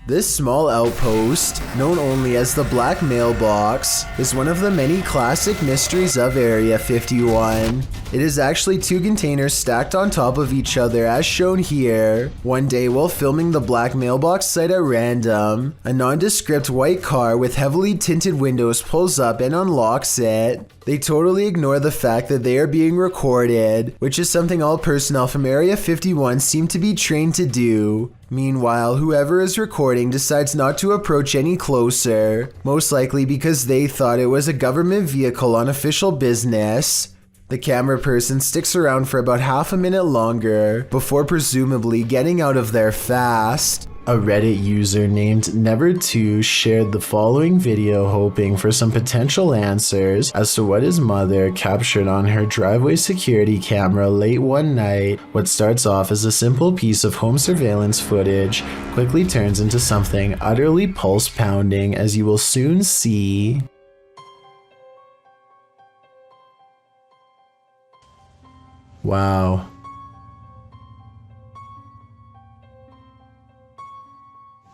This small outpost, known only as the Black Mailbox, is one of the many classic mysteries of Area 51. It is actually two containers stacked on top of each other as shown here. One day while filming the Black Mailbox site at random, a nondescript white car with heavily tinted windows pulls up and unlocks it. They totally ignore the fact that they are being recorded, which is something all personnel from Area 51 seem to be trained to do. Meanwhile, whoever is recording decides not to approach any closer, most likely because they thought it was a government vehicle on official business. The camera person sticks around for about half a minute longer, before presumably getting out of there fast. A Reddit user named Never2 shared the following video hoping for some potential answers as to what his mother captured on her driveway security camera late one night. What starts off as a simple piece of home surveillance footage quickly turns into something utterly pulse-pounding, as you will soon see. Wow.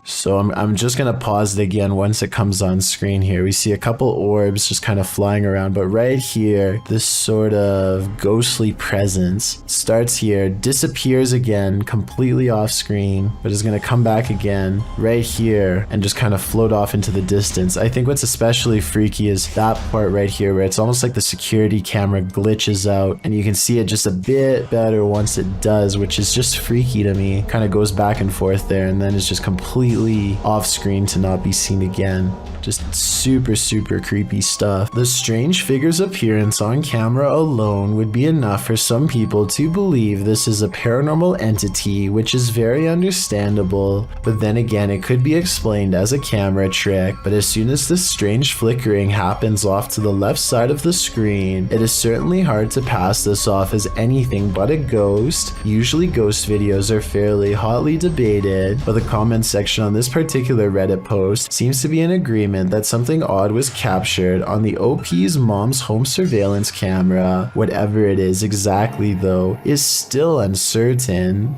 So I'm just going to pause it again once it comes on screen here. We see a couple orbs just kind of flying around, but right here, this sort of ghostly presence starts here, disappears again, completely off screen, but is going to come back again right here and just kind of float off into the distance. I think what's especially freaky is that part right here where it's almost like the security camera glitches out and you can see it just a bit better once it does, which is just freaky to me. Kind of goes back and forth there and then it's just completely off screen to not be seen again. Just super creepy stuff. The strange figure's appearance on camera alone would be enough for some people to believe this is a paranormal entity, which is very understandable, but then again it could be explained as a camera trick. But as soon as this strange flickering happens off to the left side of the screen, it is certainly hard to pass this off as anything but a ghost. Usually ghost videos are fairly hotly debated, but the comment section on this particular Reddit post seems to be in agreement that something odd was captured on the OP's mom's home surveillance camera. Whatever it is exactly though is still uncertain.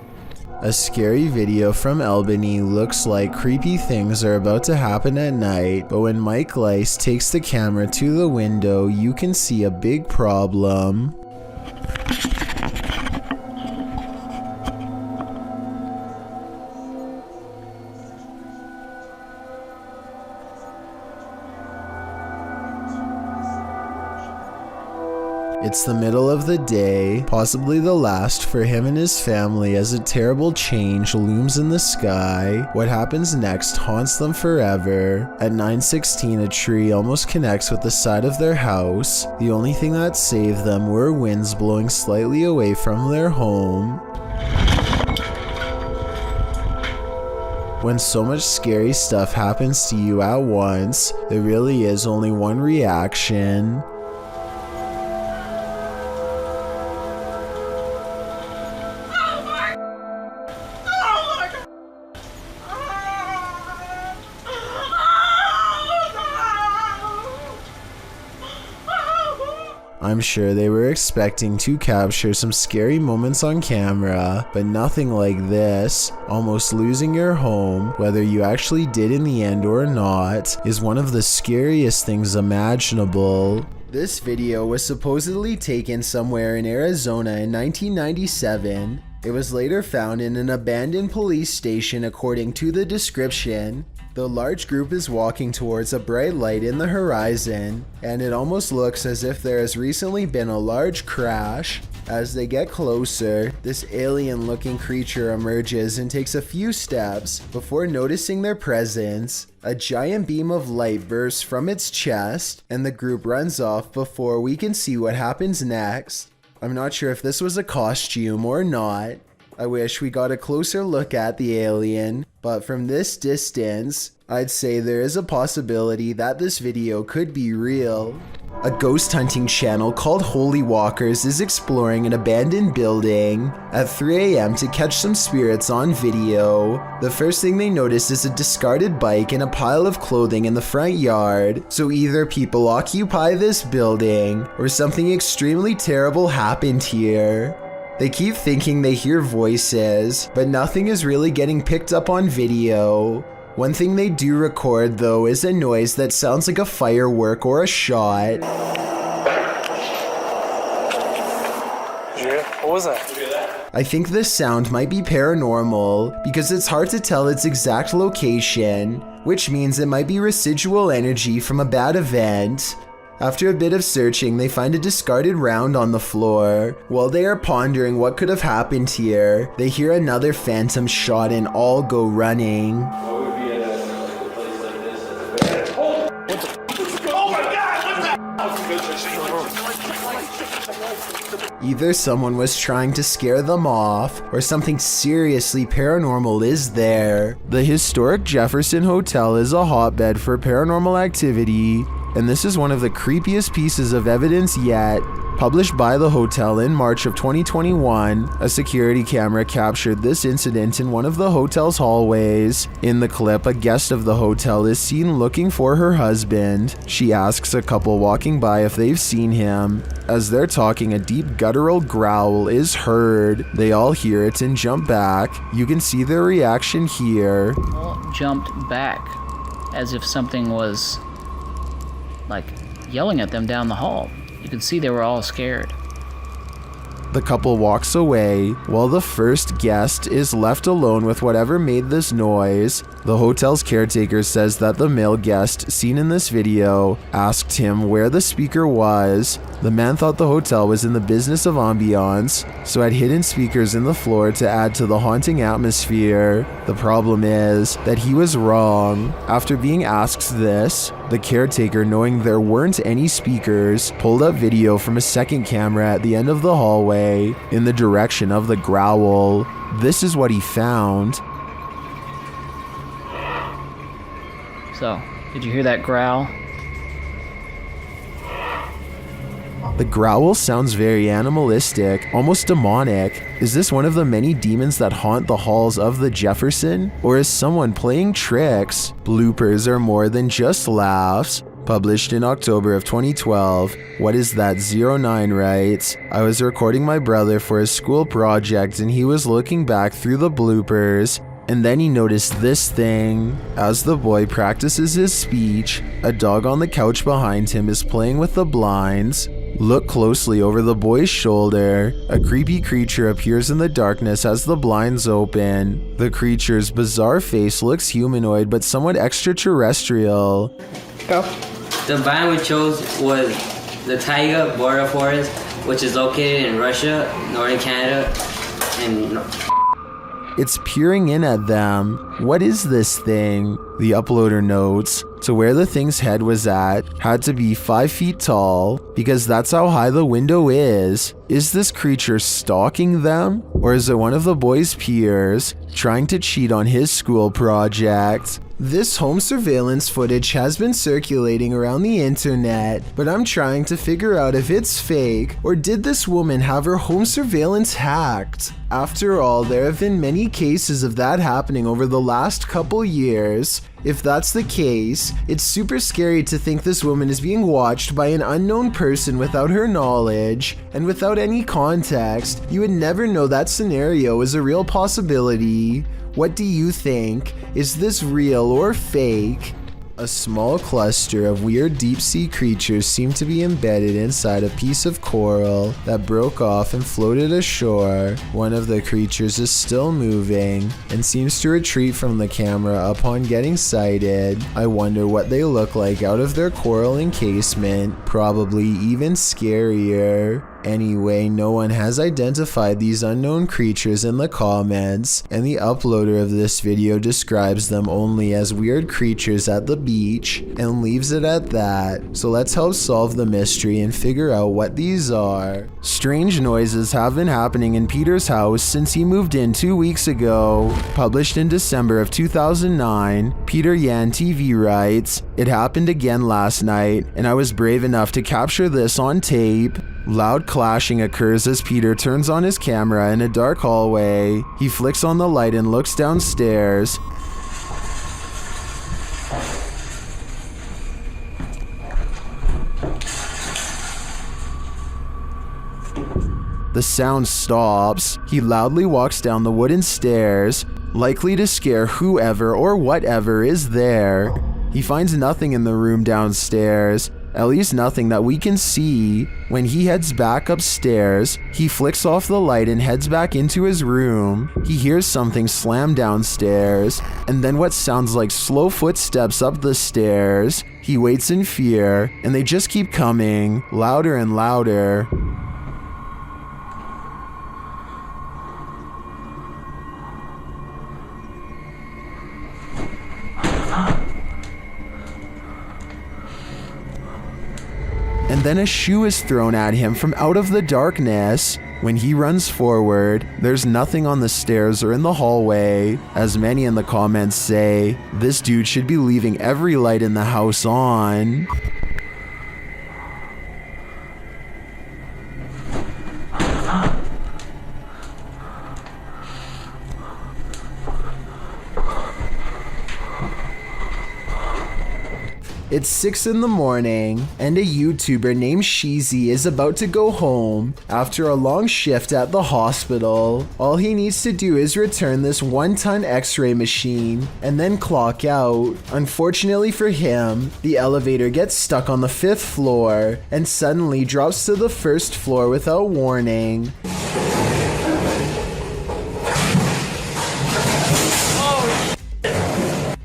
A scary video from Albany looks like creepy things are about to happen at night, but when Mike Leiss takes the camera to the window, you can see a big problem. It's the middle of the day, possibly the last for him and his family, as a terrible change looms in the sky. What happens next haunts them forever. At 9:16, a tree almost connects with the side of their house. The only thing that saved them were winds blowing slightly away from their home. When so much scary stuff happens to you at once, there really is only one reaction. I'm sure they were expecting to capture some scary moments on camera, but nothing like this. Almost losing your home, whether you actually did in the end or not, is one of the scariest things imaginable. This video was supposedly taken somewhere in Arizona in 1997. It was later found in an abandoned police station according to the description. The large group is walking towards a bright light in the horizon, and it almost looks as if there has recently been a large crash. As they get closer, this alien-looking creature emerges and takes a few steps before noticing their presence. A giant beam of light bursts from its chest, and the group runs off before we can see what happens next. I'm not sure if this was a costume or not. I wish we got a closer look at the alien, but from this distance, I'd say there is a possibility that this video could be real. A ghost hunting channel called Holy Walkers is exploring an abandoned building at 3 a.m. to catch some spirits on video. The first thing they notice is a discarded bike and a pile of clothing in the front yard. So either people occupy this building or something extremely terrible happened here. They keep thinking they hear voices, but nothing is really getting picked up on video. One thing they do record though is a noise that sounds like a firework or a shot. What was that? I think this sound might be paranormal because it's hard to tell its exact location, which means it might be residual energy from a bad event. After a bit of searching, they find a discarded round on the floor. While they are pondering what could have happened here, they hear another phantom shot and all go running. What would be at a place like this? Oh my God! Either someone was trying to scare them off, or something seriously paranormal is there. The historic Jefferson Hotel is a hotbed for paranormal activity, and this is one of the creepiest pieces of evidence yet. Published by the hotel in March of 2021, a security camera captured this incident in one of the hotel's hallways. In the clip, a guest of the hotel is seen looking for her husband. She asks a couple walking by if they've seen him. As they're talking, a deep guttural growl is heard. They all hear it and jump back. You can see their reaction here. All jumped back as if something was like yelling at them down the hall. You could see they were all scared. The couple walks away, while the first guest is left alone with whatever made this noise. The hotel's caretaker says that the male guest seen in this video asked him where the speaker was. The man thought the hotel was in the business of ambiance, so had hidden speakers in the floor to add to the haunting atmosphere. The problem is that he was wrong. After being asked this, the caretaker, knowing there weren't any speakers, pulled up video from a second camera at the end of the hallway in the direction of the growl. This is what he found. So, did you hear that growl? The growl sounds very animalistic, almost demonic. Is this one of the many demons that haunt the halls of the Jefferson? Or is someone playing tricks? Bloopers are more than just laughs. Published in October of 2012, What Is That 09 writes, I was recording my brother for his school project and he was looking back through the bloopers, and then he noticed this thing. As the boy practices his speech, a dog on the couch behind him is playing with the blinds. Look closely over the boy's shoulder. A creepy creature appears in the darkness as the blinds open. The creature's bizarre face looks humanoid but somewhat extraterrestrial. Go. The biome we chose was the taiga border forest, which is located in Russia, northern Canada, and It's peering in at them. What is this thing? The uploader notes, to where the thing's head was at had to be 5 feet tall because that's how high the window is. Is this creature stalking them? Or is it one of the boy's peers trying to cheat on his school project? This home surveillance footage has been circulating around the internet, but I'm trying to figure out if it's fake or did this woman have her home surveillance hacked? After all, there have been many cases of that happening over the last couple years. If that's the case, it's super scary to think this woman is being watched by an unknown person without her knowledge, and without any context. You would never know that scenario is a real possibility. What do you think? Is this real or fake? A small cluster of weird deep-sea creatures seem to be embedded inside a piece of coral that broke off and floated ashore. One of the creatures is still moving and seems to retreat from the camera upon getting sighted. I wonder what they look like out of their coral encasement. Probably even scarier. Anyway, no one has identified these unknown creatures in the comments, and the uploader of this video describes them only as weird creatures at the beach and leaves it at that. So let's help solve the mystery and figure out what these are. Strange noises have been happening in Peter's house since he moved in 2 weeks ago. Published in December of 2009, Peter Yan TV writes, it happened again last night, and I was brave enough to capture this on tape. Loud clashing occurs as Peter turns on his camera in a dark hallway. He flicks on the light and looks downstairs. The sound stops. He loudly walks down the wooden stairs. likely to scare whoever or whatever is there. He finds nothing in the room downstairs, at least nothing that we can see. When he heads back upstairs, he flicks off the light and heads back into his room. He hears something slam downstairs, and then what sounds like slow footsteps up the stairs. He waits in fear, and they just keep coming, louder and louder. And then a shoe is thrown at him from out of the darkness. When he runs forward, there's nothing on the stairs or in the hallway. As many in the comments say, this dude should be leaving every light in the house on. It's 6 in the morning, and a YouTuber named Sheezy is about to go home after a long shift at the hospital. All he needs to do is return this 1-ton x-ray machine and then clock out. Unfortunately for him, the elevator gets stuck on the 5th floor and suddenly drops to the 1st floor without warning.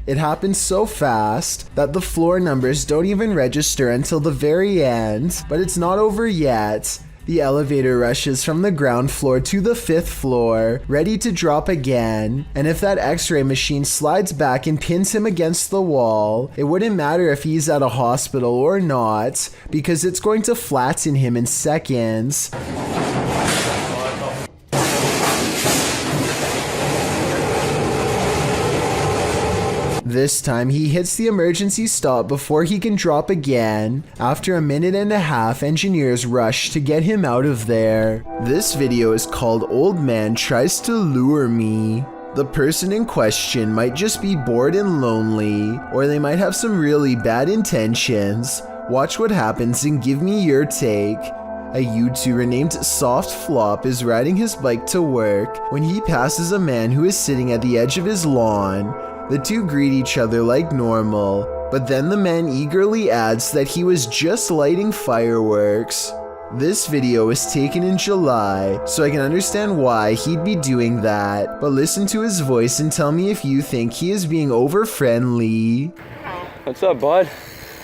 It happens so fast that the floor numbers don't even register until the very end, but it's not over yet. The elevator rushes from the ground floor to the 5th floor, ready to drop again, and if that x-ray machine slides back and pins him against the wall, it wouldn't matter if he's at a hospital or not, because it's going to flatten him in seconds. This time he hits the emergency stop before he can drop again. After a minute and a half, engineers rush to get him out of there. This video is called Old Man Tries to Lure Me. The person in question might just be bored and lonely, or they might have some really bad intentions. Watch what happens and give me your take. A YouTuber named Soft Flop is riding his bike to work when he passes a man who is sitting at the edge of his lawn. The two greet each other like normal, but then the man eagerly adds that he was just lighting fireworks. This video was taken in July, so I can understand why he'd be doing that, but listen to his voice and tell me if you think he is being over-friendly. What's up, bud?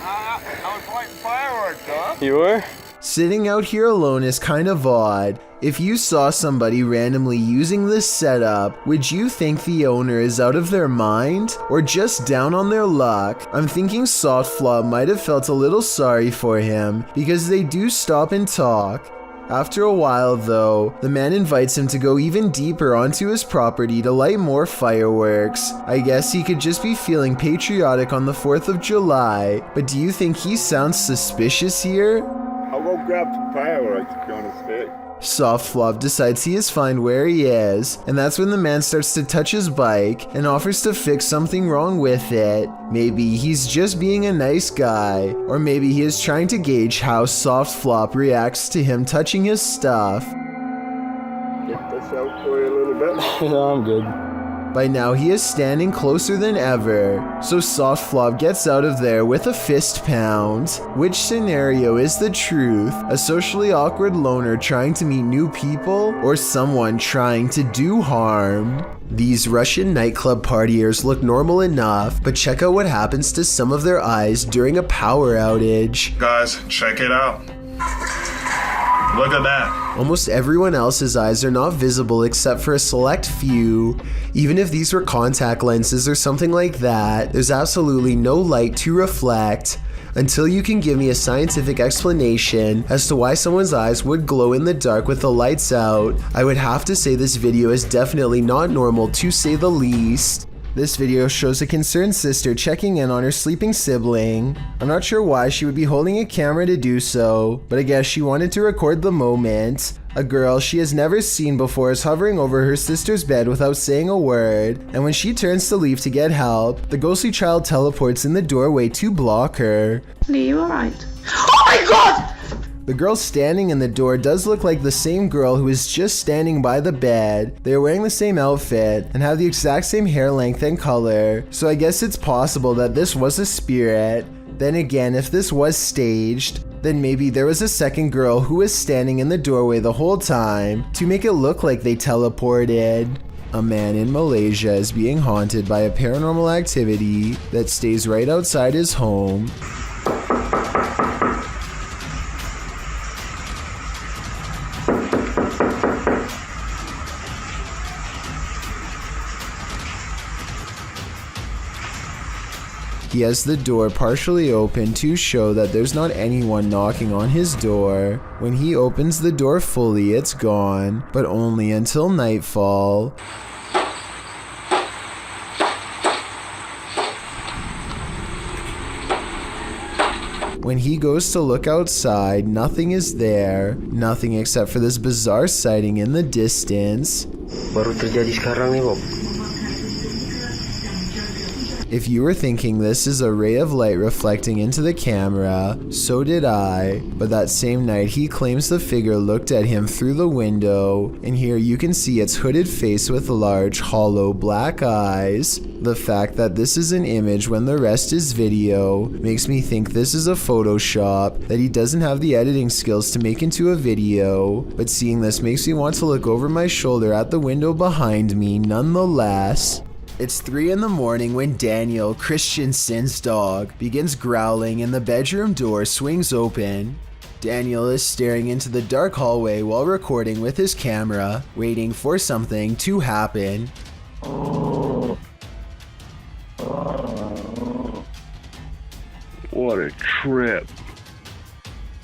I was lighting fireworks, huh? You were? Sitting out here alone is kind of odd. If you saw somebody randomly using this setup, would you think the owner is out of their mind or just down on their luck? I'm thinking Soft Flop might have felt a little sorry for him because they do stop and talk. After a while though, the man invites him to go even deeper onto his property to light more fireworks. I guess he could just be feeling patriotic on the 4th of July, but do you think he sounds suspicious here? I'll go grab some fireworks if you want to stay. Soft Flop decides he is fine where he is, and that's when the man starts to touch his bike and offers to fix something wrong with it. Maybe he's just being a nice guy, or maybe he is trying to gauge how Soft Flop reacts to him touching his stuff. Get this out for you a little bit. No, I'm good. By now he is standing closer than ever, so Soft Flop gets out of there with a fist pound. Which scenario is the truth? A socially awkward loner trying to meet new people, or someone trying to do harm? These Russian nightclub partiers look normal enough, but check out what happens to some of their eyes during a power outage. Guys, check it out. Look at that. Almost everyone else's eyes are not visible except for a select few. Even if these were contact lenses or something like that, there's absolutely no light to reflect. Until you can give me a scientific explanation as to why someone's eyes would glow in the dark with the lights out, I would have to say this video is definitely not normal, to say the least. This video shows a concerned sister checking in on her sleeping sibling. I'm not sure why she would be holding a camera to do so, but I guess she wanted to record the moment. A girl she has never seen before is hovering over her sister's bed without saying a word, and when she turns to leave to get help, the ghostly child teleports in the doorway to block her. Lee, you alright? Oh my god! The girl standing in the door does look like the same girl who was just standing by the bed. They are wearing the same outfit and have the exact same hair length and color, so I guess it's possible that this was a spirit. Then again, if this was staged, then maybe there was a second girl who was standing in the doorway the whole time to make it look like they teleported. A man in Malaysia is being haunted by a paranormal activity that stays right outside his home. He has the door partially open to show that there's not anyone knocking on his door. When he opens the door fully, it's gone, but only until nightfall. When he goes to look outside, nothing is there. Nothing except for this bizarre sighting in the distance. Baru terjadi sekarang nih, Bob. If you were thinking this is a ray of light reflecting into the camera, so did I, but that same night he claims the figure looked at him through the window, and here you can see its hooded face with large, hollow, black eyes. The fact that this is an image when the rest is video makes me think this is a Photoshop that he doesn't have the editing skills to make into a video, but seeing this makes me want to look over my shoulder at the window behind me nonetheless. It's 3 in the morning when Daniel, Christensen's dog, begins growling and the bedroom door swings open. Daniel is staring into the dark hallway while recording with his camera, waiting for something to happen. What a trip.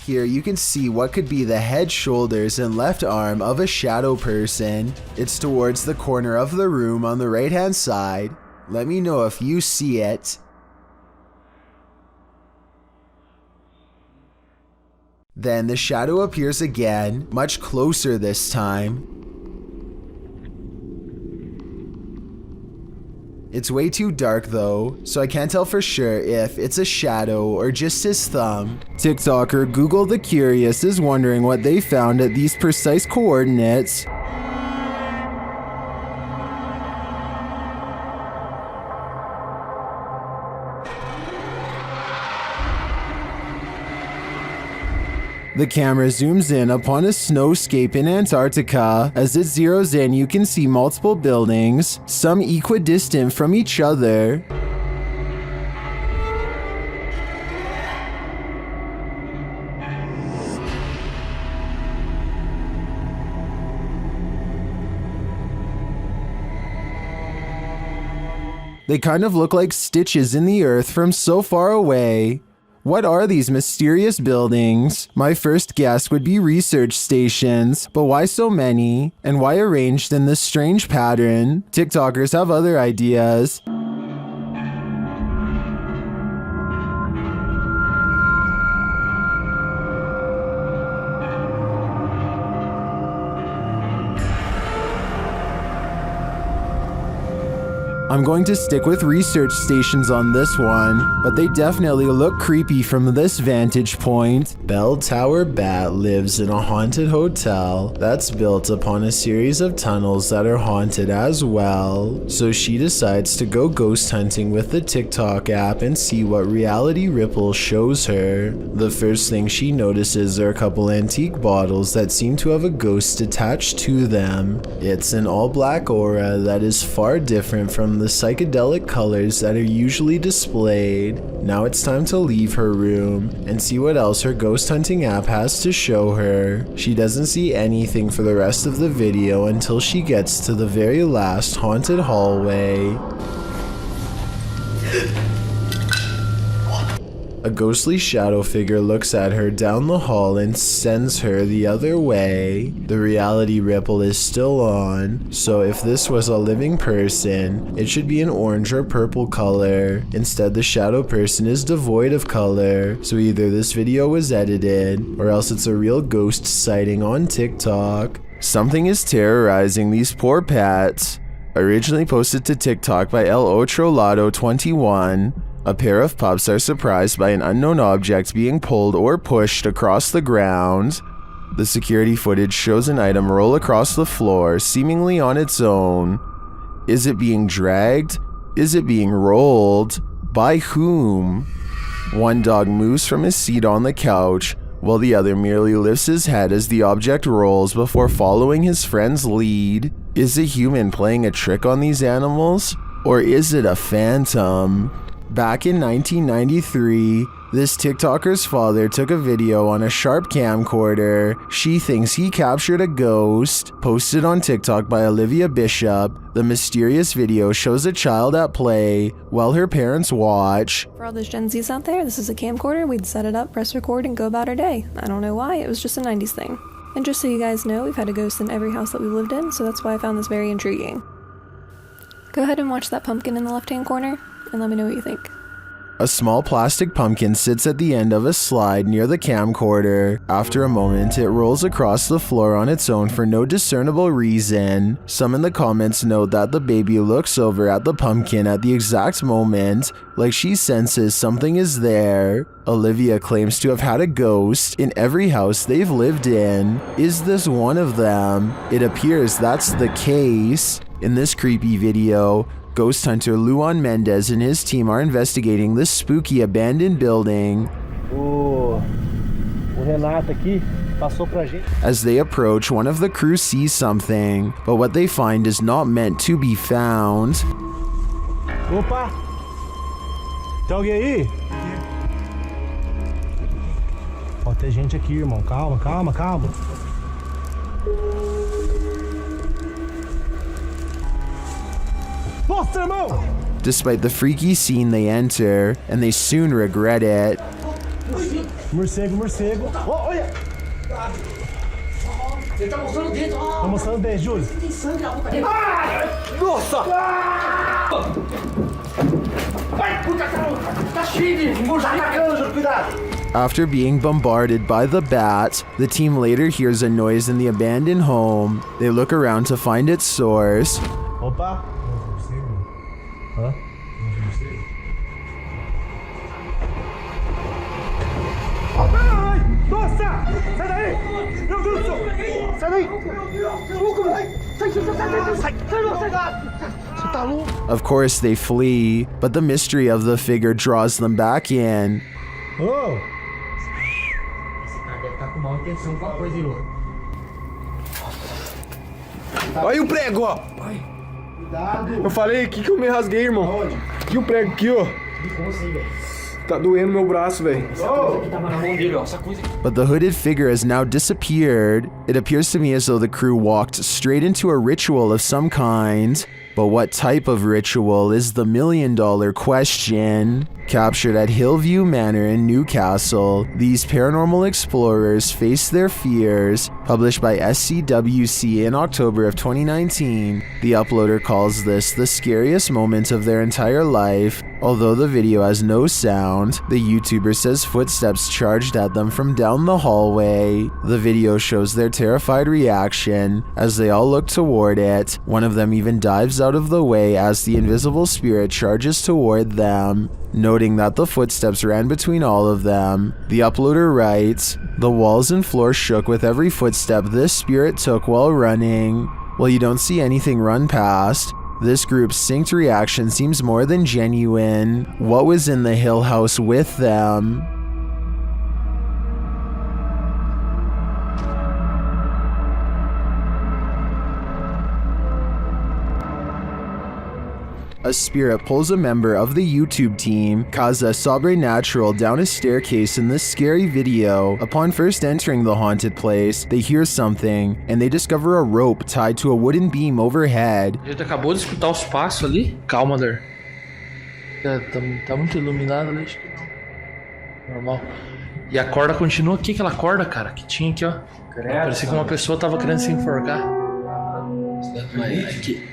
Here you can see what could be the head, shoulders, and left arm of a shadow person. It's towards the corner of the room on the right hand side. Let me know if you see it. Then the shadow appears again, much closer this time. It's way too dark though, so I can't tell for sure if it's a shadow or just his thumb. TikToker Google the Curious is wondering what they found at these precise coordinates. The camera zooms in upon a snowscape in Antarctica. As it zeroes in, you can see multiple buildings, some equidistant from each other. They kind of look like stitches in the earth from so far away. What are these mysterious buildings? My first guess would be research stations, but why so many? And why arranged in this strange pattern? TikTokers have other ideas. I'm going to stick with research stations on this one, but they definitely look creepy from this vantage point. Bell Tower Bat lives in a haunted hotel that's built upon a series of tunnels that are haunted as well. So she decides to go ghost hunting with the TikTok app and see what reality ripple shows her. The first thing she notices are a couple antique bottles that seem to have a ghost attached to them. It's an all black aura that is far different from the psychedelic colors that are usually displayed. Now it's time to leave her room and see what else her ghost hunting app has to show her. She doesn't see anything for the rest of the video until she gets to the very last haunted hallway. A ghostly shadow figure looks at her down the hall and sends her the other way. The reality ripple is still on, so if this was a living person, it should be an orange or purple color. Instead, the shadow person is devoid of color, so either this video was edited, or else it's a real ghost sighting on TikTok. Something is terrorizing these poor pets. Originally posted to TikTok by El Otro Lado 21. A pair of pups are surprised by an unknown object being pulled or pushed across the ground. The security footage shows an item roll across the floor, seemingly on its own. Is it being dragged? Is it being rolled? By whom? One dog moves from his seat on the couch, while the other merely lifts his head as the object rolls before following his friend's lead. Is a human playing a trick on these animals? Or is it a phantom? Back in 1993, this TikToker's father took a video on a Sharp camcorder. She thinks he captured a ghost. Posted on TikTok by Olivia Bishop, the mysterious video shows a child at play while her parents watch. For all those Gen Zs out there, this is a camcorder. We'd set it up, press record, and go about our day. I don't know why, it was just a 90s thing. And just so you guys know, we've had a ghost in every house that we've lived in, so that's why I found this very intriguing. Go ahead and watch that pumpkin in the left-hand corner, and let me know what you think. A small plastic pumpkin sits at the end of a slide near the camcorder. After a moment, it rolls across the floor on its own for no discernible reason. Some in the comments note that the baby looks over at the pumpkin at the exact moment, like she senses something is there. Olivia claims to have had a ghost in every house they've lived in. Is this one of them? It appears that's the case. In this creepy video, ghost hunter Luan Mendez and his team are investigating this spooky abandoned building. As they approach, one of the crew sees something, but what they find is not meant to be found. Opa! Tem alguém aí? Ó, tem gente aqui, irmão. Calma, calma, calma. Nossa, irmão! Despite the freaky scene, they enter, and they soon regret it. Morcego, morcego. Oh, olha! Ele tá mostrando o dedo. Tá mostrando o dedo, Júlio. Tem sangue na boca dele. Nossa! Vai, puta, tá cheio de morcego atacando, Júlio, cuidado! After being bombarded by the bat, the team later hears a noise in the abandoned home. They look around to find its source. Opa! Hã? Ai! Nossa! Sai daí! Meu Deus do céu! Sai daí! Você tá louco? Of course, they flee, but the mystery of the figure draws them back in. Oh! Esse cara deve estar com mal intenção com a coisa, Ilô. Olha aí o prego, ó. Eu falei, que eu me rasguei, irmão? Aqui o prego, aqui, ó. Tá doendo meu braço, velho. But the hooded figure has now disappeared. It appears to me as though the crew walked straight into a ritual of some kind. But what type of ritual is the million-dollar question? Captured at Hillview Manor in Newcastle, these paranormal explorers face their fears. Published by SCWC in October of 2019, the uploader calls this the scariest moment of their entire life. Although the video has no sound, the YouTuber says footsteps charged at them from down the hallway. The video shows their terrified reaction as they all look toward it. One of them even dives out of the way as the invisible spirit charges toward them. Noting that the footsteps ran between all of them, the uploader writes, "The walls and floor shook with every footstep this spirit took while running." While you don't see anything run past, this group's synced reaction seems more than genuine. What was in the Hill House with them? A spirit pulls a member of the YouTube team, Kaza Sobrenatural, down a staircase in this scary video. Upon first entering the haunted place, they hear something, and they discover a rope tied to a wooden beam overhead. A gente acabou de escutar os passos ali. Calma, Der. Tá muito iluminado ali. Normal. E a corda continua aqui, aquela corda, cara, que tinha aqui, ó. Parecia que uma pessoa tava querendo se enforcar. Aqui.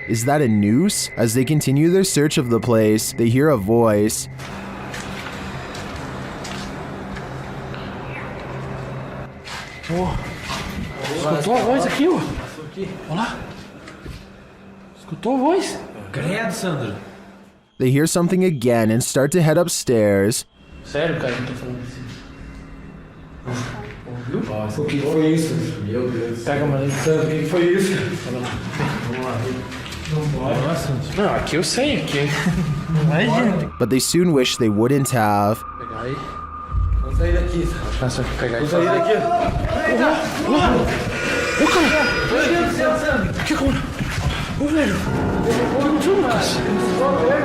Is that a noose? As they continue their search of the place, they hear a voice. Escutou a voz aqui, ó. Olha lá. Escutou a voz? Credo, Sandro. They hear something again and start to head upstairs. Sério, cara, não tô falando assim. Ouviu? O que foi isso? Meu Deus. Pega a maleta. O que foi isso? Vamos lá. Nossa, não, aqui eu sei, aqui. Não vai, gente. But they soon wish they wouldn't have. Pegar aí. Vamos sair daqui. Nossa, pegar aí. Vamos sair daqui. Ô, cara! Meu Deus do céu, Sam! O que aconteceu? Ô, velho! O que aconteceu, Lucas? Ô, Lucas!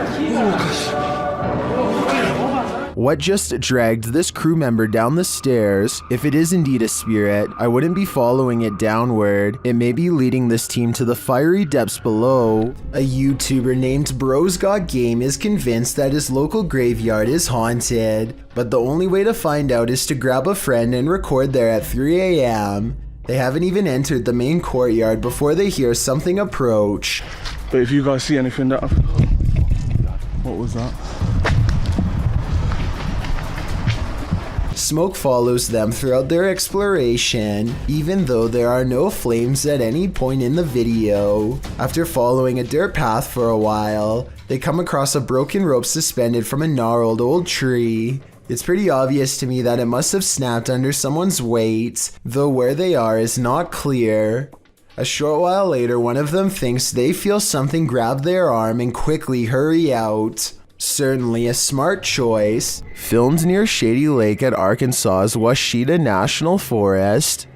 What just dragged this crew member down the stairs? If it is indeed a spirit, I wouldn't be following it downward. It may be leading this team to the fiery depths below. A YouTuber named Bros Got Game is convinced that his local graveyard is haunted, but the only way to find out is to grab a friend and record there at 3 a.m. They haven't even entered the main courtyard before they hear something approach. But if you guys see anything that... What was that? Smoke follows them throughout their exploration, even though there are no flames at any point in the video. After following a dirt path for a while, they come across a broken rope suspended from a gnarled old tree. It's pretty obvious to me that it must have snapped under someone's weight, though where they are is not clear. A short while later, one of them thinks they feel something grab their arm and quickly hurry out. Certainly a smart choice. Filmed near Shady Lake at Arkansas's Washita National Forest,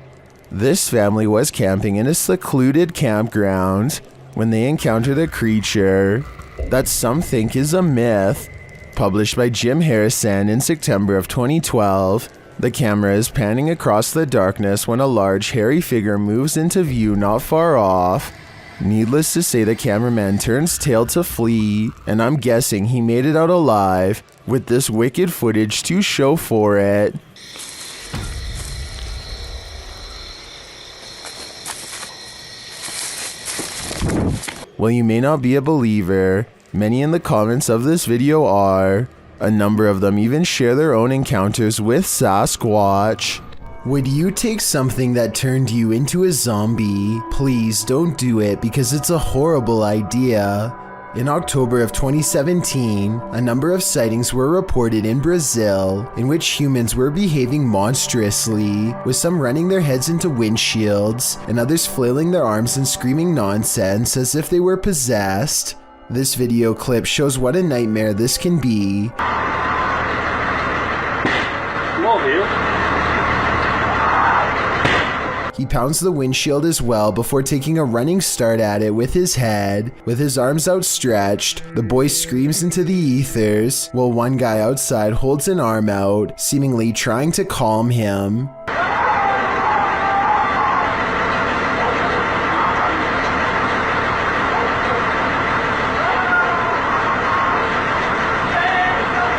this family was camping in a secluded campground when they encountered a creature that some think is a myth. Published by Jim Harrison in September of 2012, the camera is panning across the darkness when a large hairy figure moves into view not far off. Needless to say, the cameraman turns tail to flee, and I'm guessing he made it out alive, with this wicked footage to show for it. While you may not be a believer, many in the comments of this video are. A number of them even share their own encounters with Sasquatch. Would you take something that turned you into a zombie? Please don't do it because it's a horrible idea. In October of 2017, a number of sightings were reported in Brazil in which humans were behaving monstrously, with some running their heads into windshields and others flailing their arms and screaming nonsense as if they were possessed. This video clip shows what a nightmare this can be. He pounds the windshield as well before taking a running start at it with his head. With his arms outstretched, the boy screams into the ethers, while one guy outside holds an arm out, seemingly trying to calm him.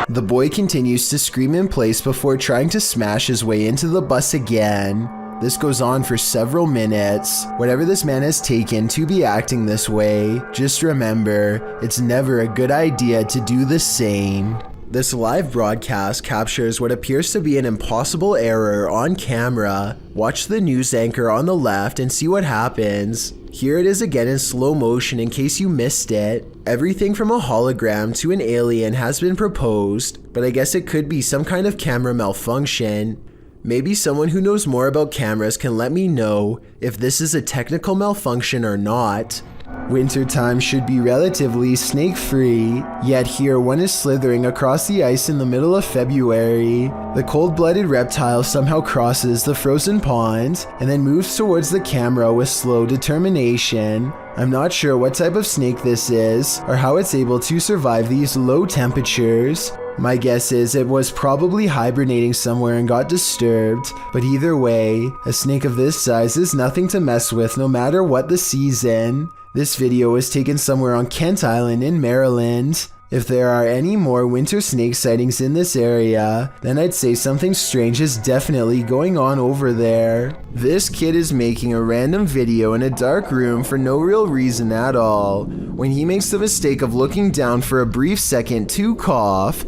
The boy continues to scream in place before trying to smash his way into the bus again. This goes on for several minutes. Whatever this man has taken to be acting this way, just remember, it's never a good idea to do the same. This live broadcast captures what appears to be an impossible error on camera. Watch the news anchor on the left and see what happens. Here it is again in slow motion in case you missed it. Everything from a hologram to an alien has been proposed, but I guess it could be some kind of camera malfunction. Maybe someone who knows more about cameras can let me know if this is a technical malfunction or not. Wintertime should be relatively snake-free, yet here one is slithering across the ice in the middle of February. The cold-blooded reptile somehow crosses the frozen pond and then moves towards the camera with slow determination. I'm not sure what type of snake this is or how it's able to survive these low temperatures. My guess is it was probably hibernating somewhere and got disturbed, but either way, a snake of this size is nothing to mess with no matter what the season. This video was taken somewhere on Kent Island in Maryland. If there are any more winter snake sightings in this area, then I'd say something strange is definitely going on over there. This kid is making a random video in a dark room for no real reason at all, when he makes the mistake of looking down for a brief second to cough.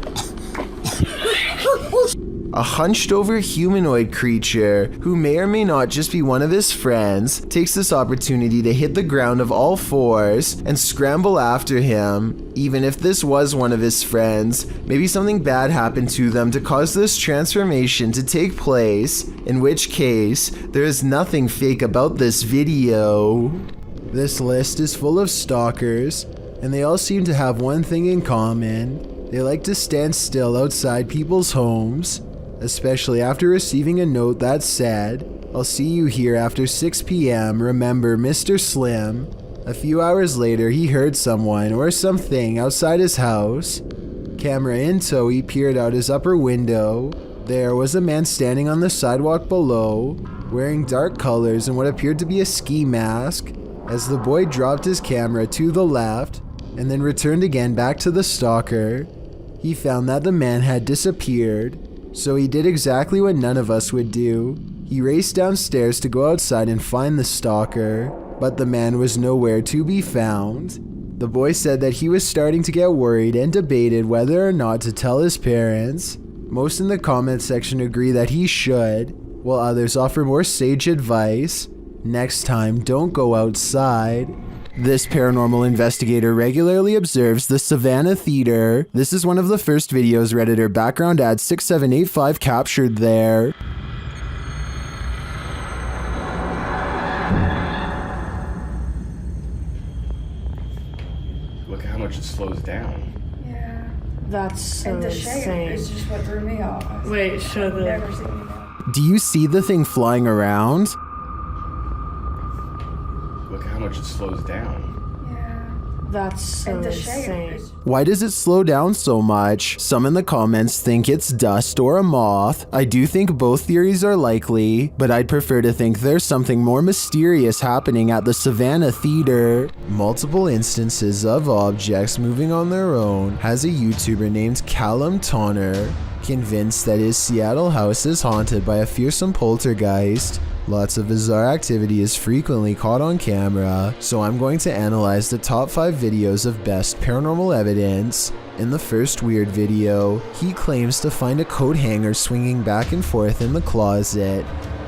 A hunched over humanoid creature, who may or may not just be one of his friends, takes this opportunity to hit the ground of all fours and scramble after him. Even if this was one of his friends, maybe something bad happened to them to cause this transformation to take place, in which case, there is nothing fake about this video. This list is full of stalkers, and they all seem to have one thing in common. They like to stand still outside people's homes, especially after receiving a note that said, "I'll see you here after 6 p.m. Remember, Mr. Slim." A few hours later, he heard someone or something outside his house. Camera in tow, he peered out his upper window. There was a man standing on the sidewalk below, wearing dark colors and what appeared to be a ski mask. As the boy dropped his camera to the left and then returned again back to the stalker, he found that the man had disappeared. So he did exactly what none of us would do. He raced downstairs to go outside and find the stalker, but the man was nowhere to be found. The boy said that he was starting to get worried and debated whether or not to tell his parents. Most in the comment section agree that he should, while others offer more sage advice. Next time, don't go outside. This paranormal investigator regularly observes the Savannah Theater. This is one of the first videos Redditor background ad 6785 captured there. Look at how much it slows down. Yeah. That's so And the shape insane. is just what threw me off. Wait, show the... Never seen that. Do you see the thing flying around? Look at how much it slows down. That's so And the shape insane. is... Why does it slow down so much? Some in the comments think it's dust or a moth. I do think both theories are likely, but I'd prefer to think there's something more mysterious happening at the Savannah Theater. Multiple instances of objects moving on their own has a YouTuber named Callum Tonner convinced that his Seattle house is haunted by a fearsome poltergeist. Lots of bizarre activity is frequently caught on camera, so I'm going to analyze the top 5 videos of best paranormal evidence. In the first weird video, he claims to find a coat hanger swinging back and forth in the closet.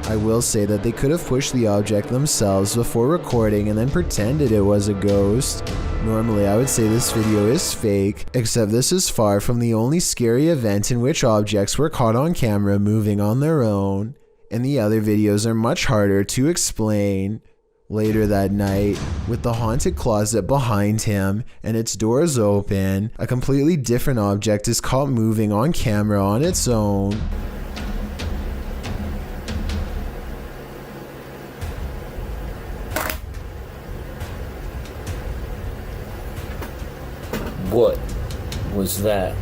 I will say that they could have pushed the object themselves before recording and then pretended it was a ghost. Normally I would say this video is fake, except this is far from the only scary event in which objects were caught on camera moving on their own. And the other videos are much harder to explain. Later that night, with the haunted closet behind him and its doors open, a completely different object is caught moving on camera on its own. What was that?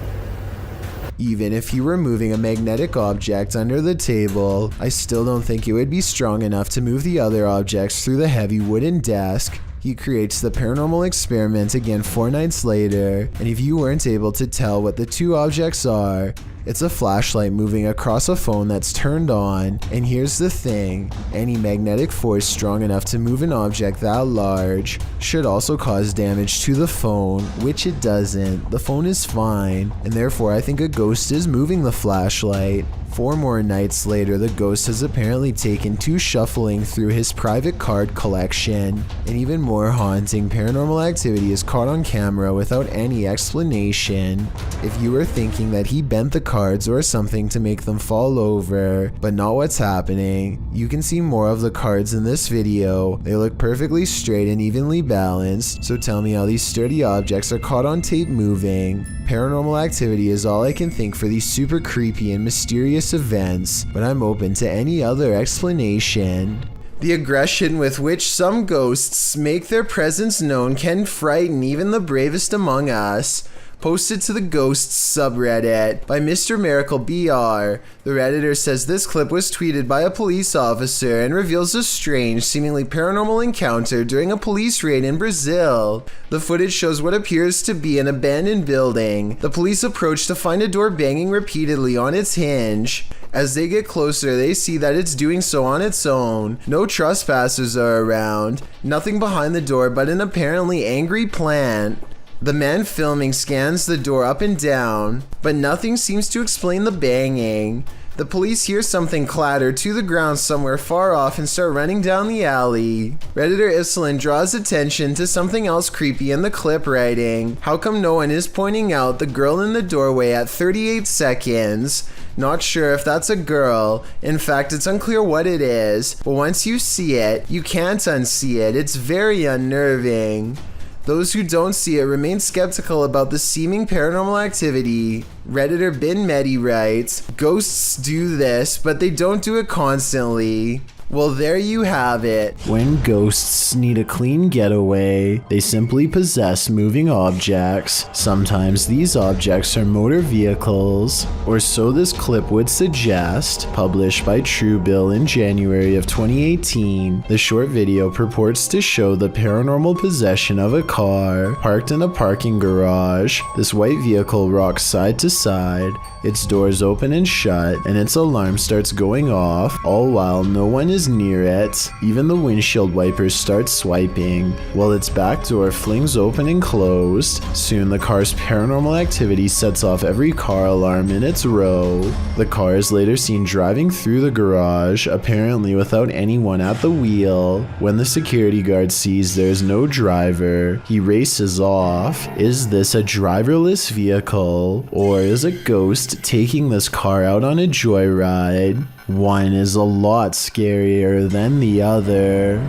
Even if you were moving a magnetic object under the table, I still don't think it would be strong enough to move the other objects through the heavy wooden desk. He creates the Paranormal Experiment again 4 nights later, and if you weren't able to tell what the 2 objects are, it's a flashlight moving across a phone that's turned on. And here's the thing, any magnetic force strong enough to move an object that large should also cause damage to the phone, which it doesn't. The phone is fine, and therefore I think a ghost is moving the flashlight. 4 more nights later, the ghost has apparently taken to shuffling through his private card collection. And even more haunting, Paranormal Activity is caught on camera without any explanation. If you were thinking that he bent the cards or something to make them fall over, but not what's happening, you can see more of the cards in this video. They look perfectly straight and evenly balanced, so tell me how these sturdy objects are caught on tape moving. Paranormal Activity is all I can think for these super creepy and mysterious events, but I'm open to any other explanation. The aggression with which some ghosts make their presence known can frighten even the bravest among us. Posted to the Ghosts subreddit by Mr. Miracle BR. The Redditor says this clip was tweeted by a police officer and reveals a strange, seemingly paranormal encounter during a police raid in Brazil. The footage shows what appears to be an abandoned building. The police approach to find a door banging repeatedly on its hinge. As they get closer, they see that it's doing so on its own. No trespassers are around. Nothing behind the door but an apparently angry plant. The man filming scans the door up and down, but nothing seems to explain the banging. The police hear something clatter to the ground somewhere far off and start running down the alley. Redditor Iselin draws attention to something else creepy in the clip, writing, "How come no one is pointing out the girl in the doorway at 38 seconds? Not sure if that's a girl. In fact, it's unclear what it is, but once you see it, you can't unsee it. It's very unnerving." Those who don't see it remain skeptical about the seeming paranormal activity. Redditor Bin Medi writes, "Ghosts do this, but they don't do it constantly." Well, there you have it. When ghosts need a clean getaway, they simply possess moving objects. Sometimes these objects are motor vehicles, or so this clip would suggest. Published by Truebill in January of 2018, the short video purports to show the paranormal possession of a car parked in a parking garage. This white vehicle rocks side to side, its doors open and shut, and its alarm starts going off, all while no one is near it. Even the windshield wipers start swiping, while its back door flings open and closed. Soon the car's paranormal activity sets off every car alarm in its row. The car is later seen driving through the garage, apparently without anyone at the wheel. When the security guard sees there's no driver, he races off. Is this a driverless vehicle, or is a ghost taking this car out on a joyride? One is a lot scarier than the other.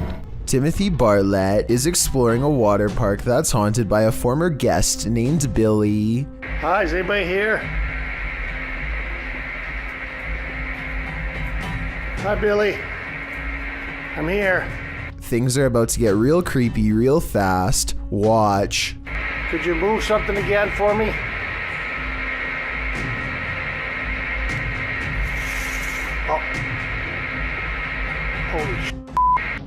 Timothy Bartlett is exploring a water park that's haunted by a former guest named Billy. Hi, is anybody here? Hi, Billy. I'm here. Things are about to get real creepy real fast. Watch. Could you move something again for me? Oh. Holy sh**.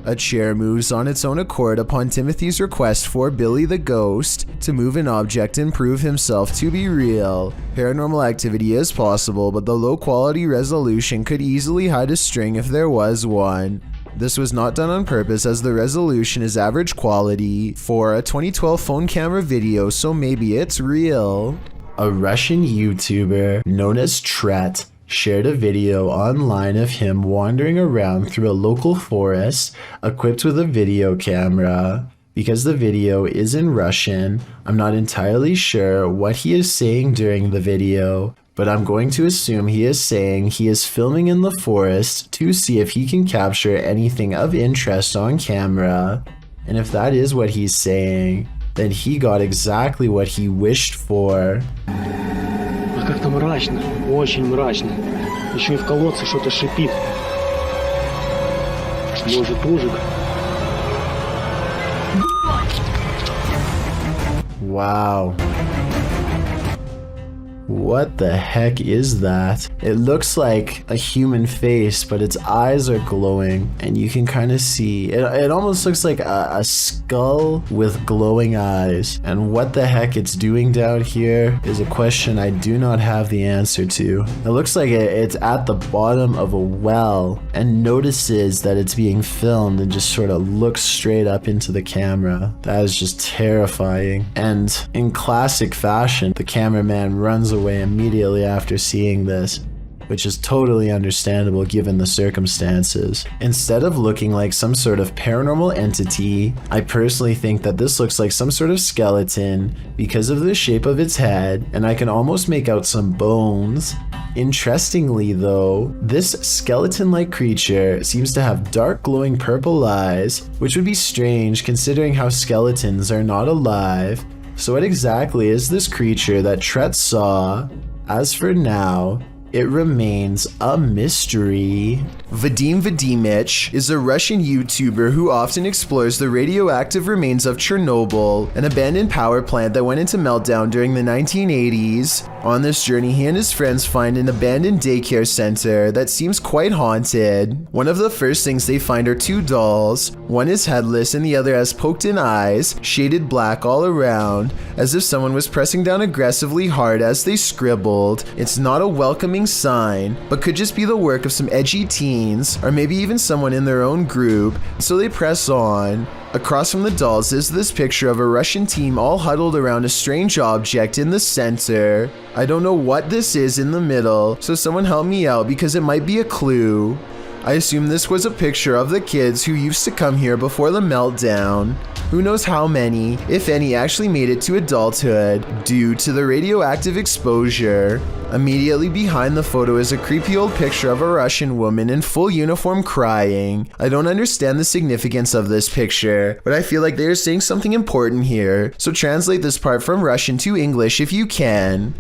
A chair moves on its own accord upon Timothy's request for Billy the Ghost to move an object and prove himself to be real. Paranormal activity is possible, but the low quality resolution could easily hide a string if there was one. This was not done on purpose, as the resolution is average quality for a 2012 phone camera video, so maybe it's real. A Russian YouTuber known as Tret shared a video online of him wandering around through a local forest equipped with a video camera. Because the video is in Russian, I'm not entirely sure what he is saying during the video, but I'm going to assume he is saying he is filming in the forest to see if he can capture anything of interest on camera. And if that is what he's saying, then he got exactly what he wished for. Как-то мрачно, очень мрачно. Еще и в колодце что-то шипит. Может, ужик? Wow. What the heck is that? It looks like a human face, but its eyes are glowing, and you can kind of see it almost looks like a skull with glowing eyes. And what the heck it's doing down here is a question I do not have the answer to. It looks like it's at the bottom of a well and notices that it's being filmed and just sort of looks straight up into the camera. That is just terrifying. And in classic fashion, the cameraman runs away immediately after seeing this, which is totally understandable given the circumstances. Instead of looking like some sort of paranormal entity, I personally think that this looks like some sort of skeleton because of the shape of its head, and I can almost make out some bones. Interestingly though, this skeleton-like creature seems to have dark glowing purple eyes, which would be strange considering how skeletons are not alive. So what exactly is this creature that Tret saw? As for now, it remains a mystery. Vadim Vadimich is a Russian YouTuber who often explores the radioactive remains of Chernobyl, an abandoned power plant that went into meltdown during the 1980s. On this journey, he and his friends find an abandoned daycare center that seems quite haunted. One of the first things they find are two dolls. One is headless and the other has poked-in eyes, shaded black all around, as if someone was pressing down aggressively hard as they scribbled. It's not a welcoming sign, but could just be the work of some edgy teens, or maybe even someone in their own group, so they press on. Across from the dolls is this picture of a Russian team all huddled around a strange object in the center. I don't know what this is in the middle, so someone help me out because it might be a clue. I assume this was a picture of the kids who used to come here before the meltdown. Who knows how many, if any, actually made it to adulthood due to the radioactive exposure. Immediately behind the photo is a creepy old picture of a Russian woman in full uniform crying. I don't understand the significance of this picture, but I feel like they are saying something important here. So translate this part from Russian to English if you can.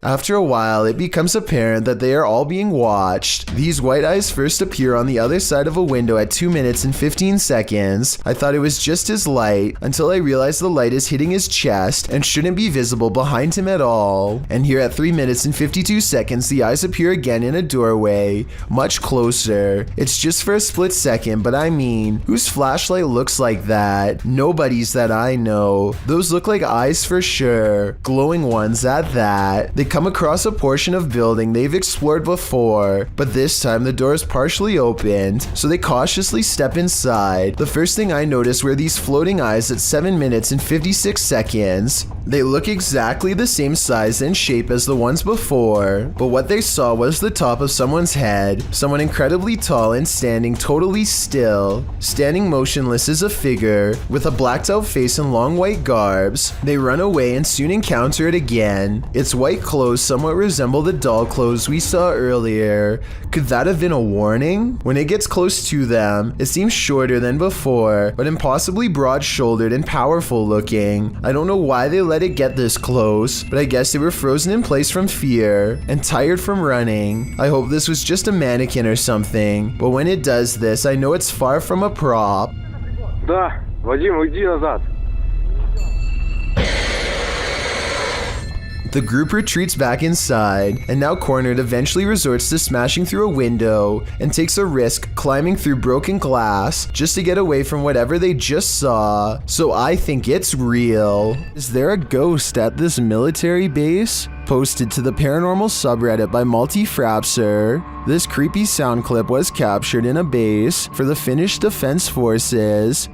After a while, it becomes apparent that they are all being watched. These white eyes first appear on the other side of a window at 2 minutes and 15 seconds. I thought it was just his light until I realized the light is hitting his chest and shouldn't be visible behind him at all. And here at 3 minutes and 52 seconds, the eyes appear again in a doorway, much closer. It's just for a split second, but I mean, whose flashlight looks like that? Nobody's that I know. Those look like eyes for sure, glowing ones at that. They come across a portion of building they've explored before, but this time the door is partially opened, so they cautiously step inside. The first thing I noticed were these floating eyes at 7 minutes and 56 seconds. They look exactly the same size and shape as the ones before, but what they saw was the top of someone's head, someone incredibly tall and standing totally still. Standing motionless is a figure with a blacked out face and long white garbs. They run away and soon encounter it again. Its white clothes somewhat resemble the doll clothes we saw earlier. Could that have been a warning? When it gets close to them, it seems shorter than before, but impossibly broad-shouldered and powerful looking. I don't know why they let it get this close, but I guess they were frozen in place from fear and tired from running. I hope this was just a mannequin or something, but when it does this, I know it's far from a prop. Да, Вадим, уйди назад. The group retreats back inside, and now cornered eventually resorts to smashing through a window and takes a risk climbing through broken glass just to get away from whatever they just saw. So I think it's real. Is there a ghost at this military base? Posted to the paranormal subreddit by Multi-Frapser. This creepy sound clip was captured in a base for the Finnish Defense Forces.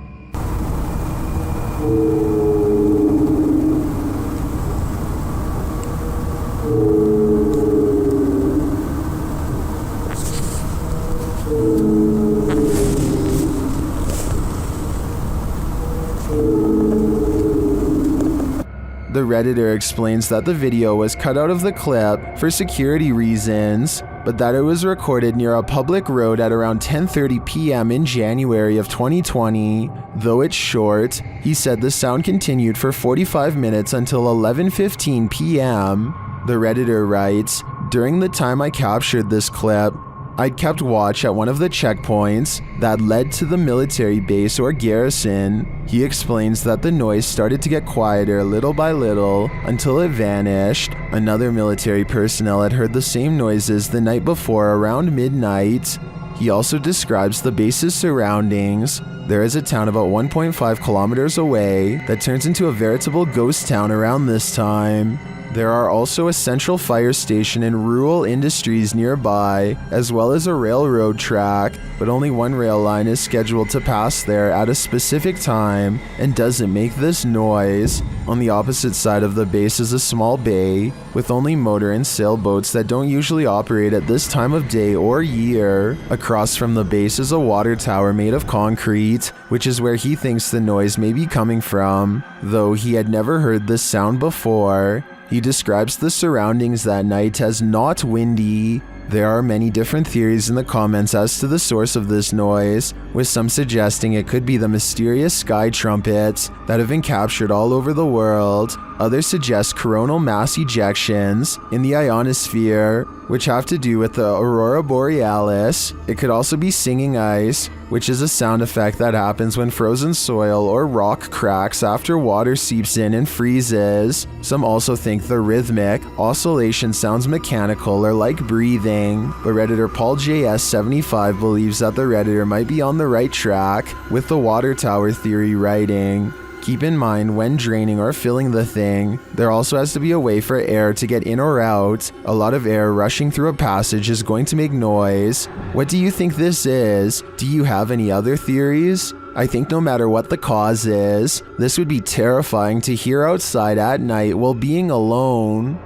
The Redditor explains that the video was cut out of the clip for security reasons, but that it was recorded near a public road at around 10:30 p.m. in January of 2020. Though it's short, he said the sound continued for 45 minutes until 11:15 p.m. The Redditor writes, "During the time I captured this clip, I'd kept watch at one of the checkpoints that led to the military base or garrison." He explains that the noise started to get quieter little by little until it vanished. Another military personnel had heard the same noises the night before around midnight. He also describes the base's surroundings. There is a town about 1.5 kilometers away that turns into a veritable ghost town around this time. There are also a central fire station and rural industries nearby, as well as a railroad track, but only one rail line is scheduled to pass there at a specific time and doesn't make this noise. On the opposite side of the base is a small bay with only motor and sailboats that don't usually operate at this time of day or year. Across from the base is a water tower made of concrete, which is where he thinks the noise may be coming from, though he had never heard this sound before. He describes the surroundings that night as not windy. There are many different theories in the comments as to the source of this noise, with some suggesting it could be the mysterious sky trumpets that have been captured all over the world. Others suggest coronal mass ejections in the ionosphere, which have to do with the aurora borealis. It could also be singing ice, which is a sound effect that happens when frozen soil or rock cracks after water seeps in and freezes. Some also think the rhythmic oscillation sounds mechanical or like breathing, but Redditor Paul JS75 believes that the Redditor might be on the right track, with the water tower theory writing, Keep in mind, when draining or filling the thing, there also has to be a way for air to get in or out. A lot of air rushing through a passage is going to make noise. What do you think this is? Do you have any other theories? I think no matter what the cause is, this would be terrifying to hear outside at night while being alone.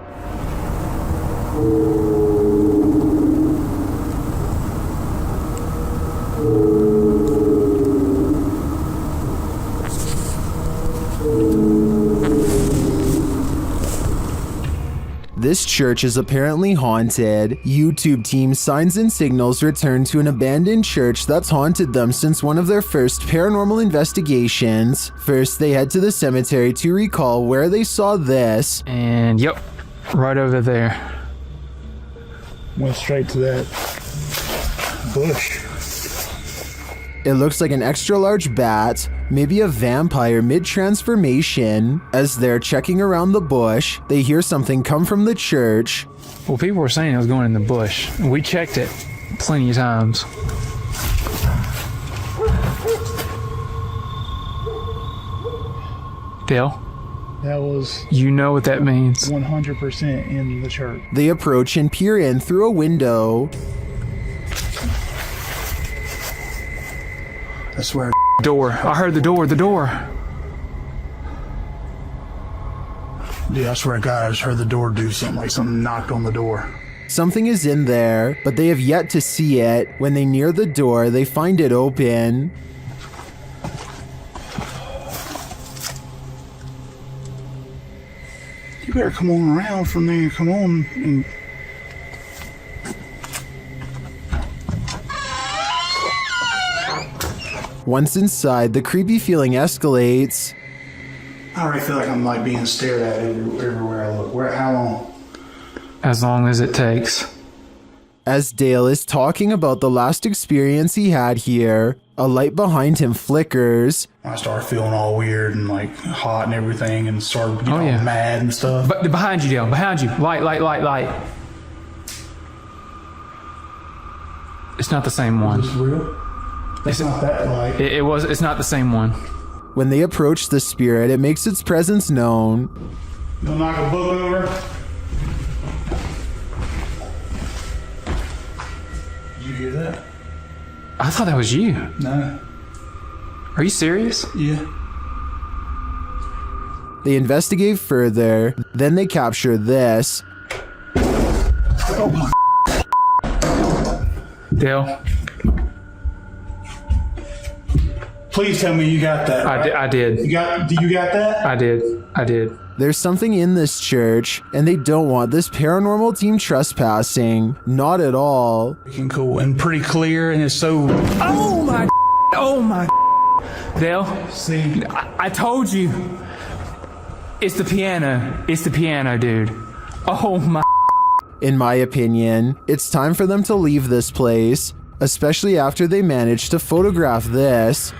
This church is apparently haunted. YouTube team Signs and Signals returned to an abandoned church that's haunted them since one of their first paranormal investigations. First, they head to the cemetery to recall where they saw this. And yep, right over there. Went straight to that bush. It looks like an extra large bat, maybe a vampire mid-transformation. As they're checking around the bush, they hear something come from the church. Well, people were saying it was going in the bush. We checked it plenty of times. Dale? That was... You know what that means. 100% in the church. They approach and peer in through a window. I swear. Door. I heard the door. Dude, I swear to God, I just heard the door do something, like something knocked on the door. Something is in there, but they have yet to see it. When they near the door, they find it open. You better come on around from there. Come on. And... Once inside, the creepy feeling escalates. I already feel like I'm like being stared at everywhere I look. How long? As long as it takes. As Dale is talking about the last experience he had here, a light behind him flickers. I started feeling all weird and like hot and everything and started getting mad and stuff. But behind you, Dale. Behind you. Light. It's not the same one. Is this real? It's not that light. It's not the same one. When they approach the spirit, it makes its presence known. You'll knock a book over. Did you hear that? I thought that was you. No. Are you serious? Yeah. They investigate further, then they capture this. Oh my. Dale. Please tell me you got that. Right? I did. You got that? I did. There's something in this church, and they don't want this paranormal team trespassing. Not at all. Freaking cool and pretty clear, and it's so... Oh my... Dale, see? I told you. It's the piano. It's the piano, dude. Oh my... In my opinion, it's time for them to leave this place, especially after they managed to photograph this.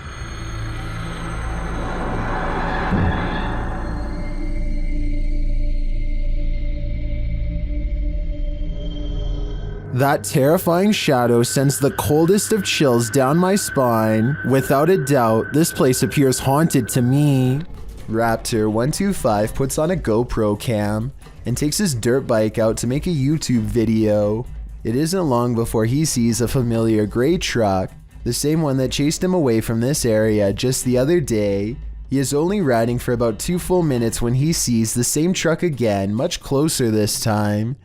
That terrifying shadow sends the coldest of chills down my spine. Without a doubt, this place appears haunted to me. Raptor125 puts on a GoPro cam and takes his dirt bike out to make a YouTube video. It isn't long before he sees a familiar gray truck, the same one that chased him away from this area just the other day. He is only riding for about 2 full minutes when he sees the same truck again, much closer this time.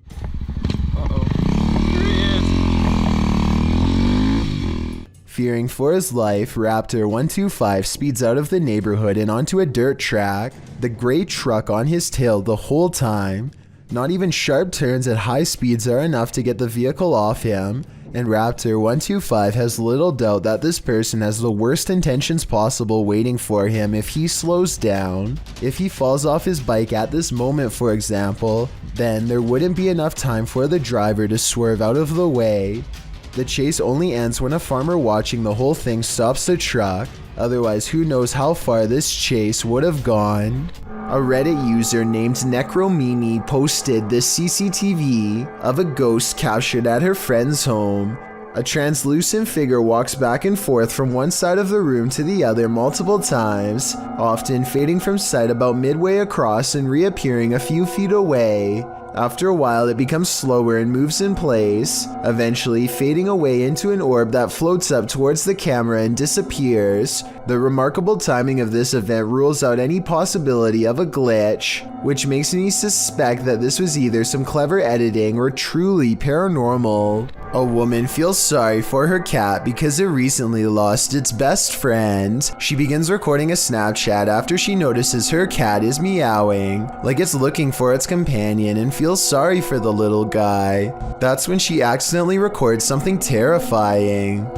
Fearing for his life, Raptor125 speeds out of the neighborhood and onto a dirt track, the gray truck on his tail the whole time. Not even sharp turns at high speeds are enough to get the vehicle off him, and Raptor125 has little doubt that this person has the worst intentions possible waiting for him if he slows down. If he falls off his bike at this moment, for example, then there wouldn't be enough time for the driver to swerve out of the way. The chase only ends when a farmer watching the whole thing stops the truck, otherwise who knows how far this chase would have gone. A Reddit user named Necromimi posted this CCTV of a ghost captured at her friend's home. A translucent figure walks back and forth from one side of the room to the other multiple times, often fading from sight about midway across and reappearing a few feet away. After a while, it becomes slower and moves in place, eventually fading away into an orb that floats up towards the camera and disappears. The remarkable timing of this event rules out any possibility of a glitch, which makes me suspect that this was either some clever editing or truly paranormal. A woman feels sorry for her cat because it recently lost its best friend. She begins recording a Snapchat after she notices her cat is meowing, like it's looking for its companion, and feels sorry for the little guy. That's when she accidentally records something terrifying.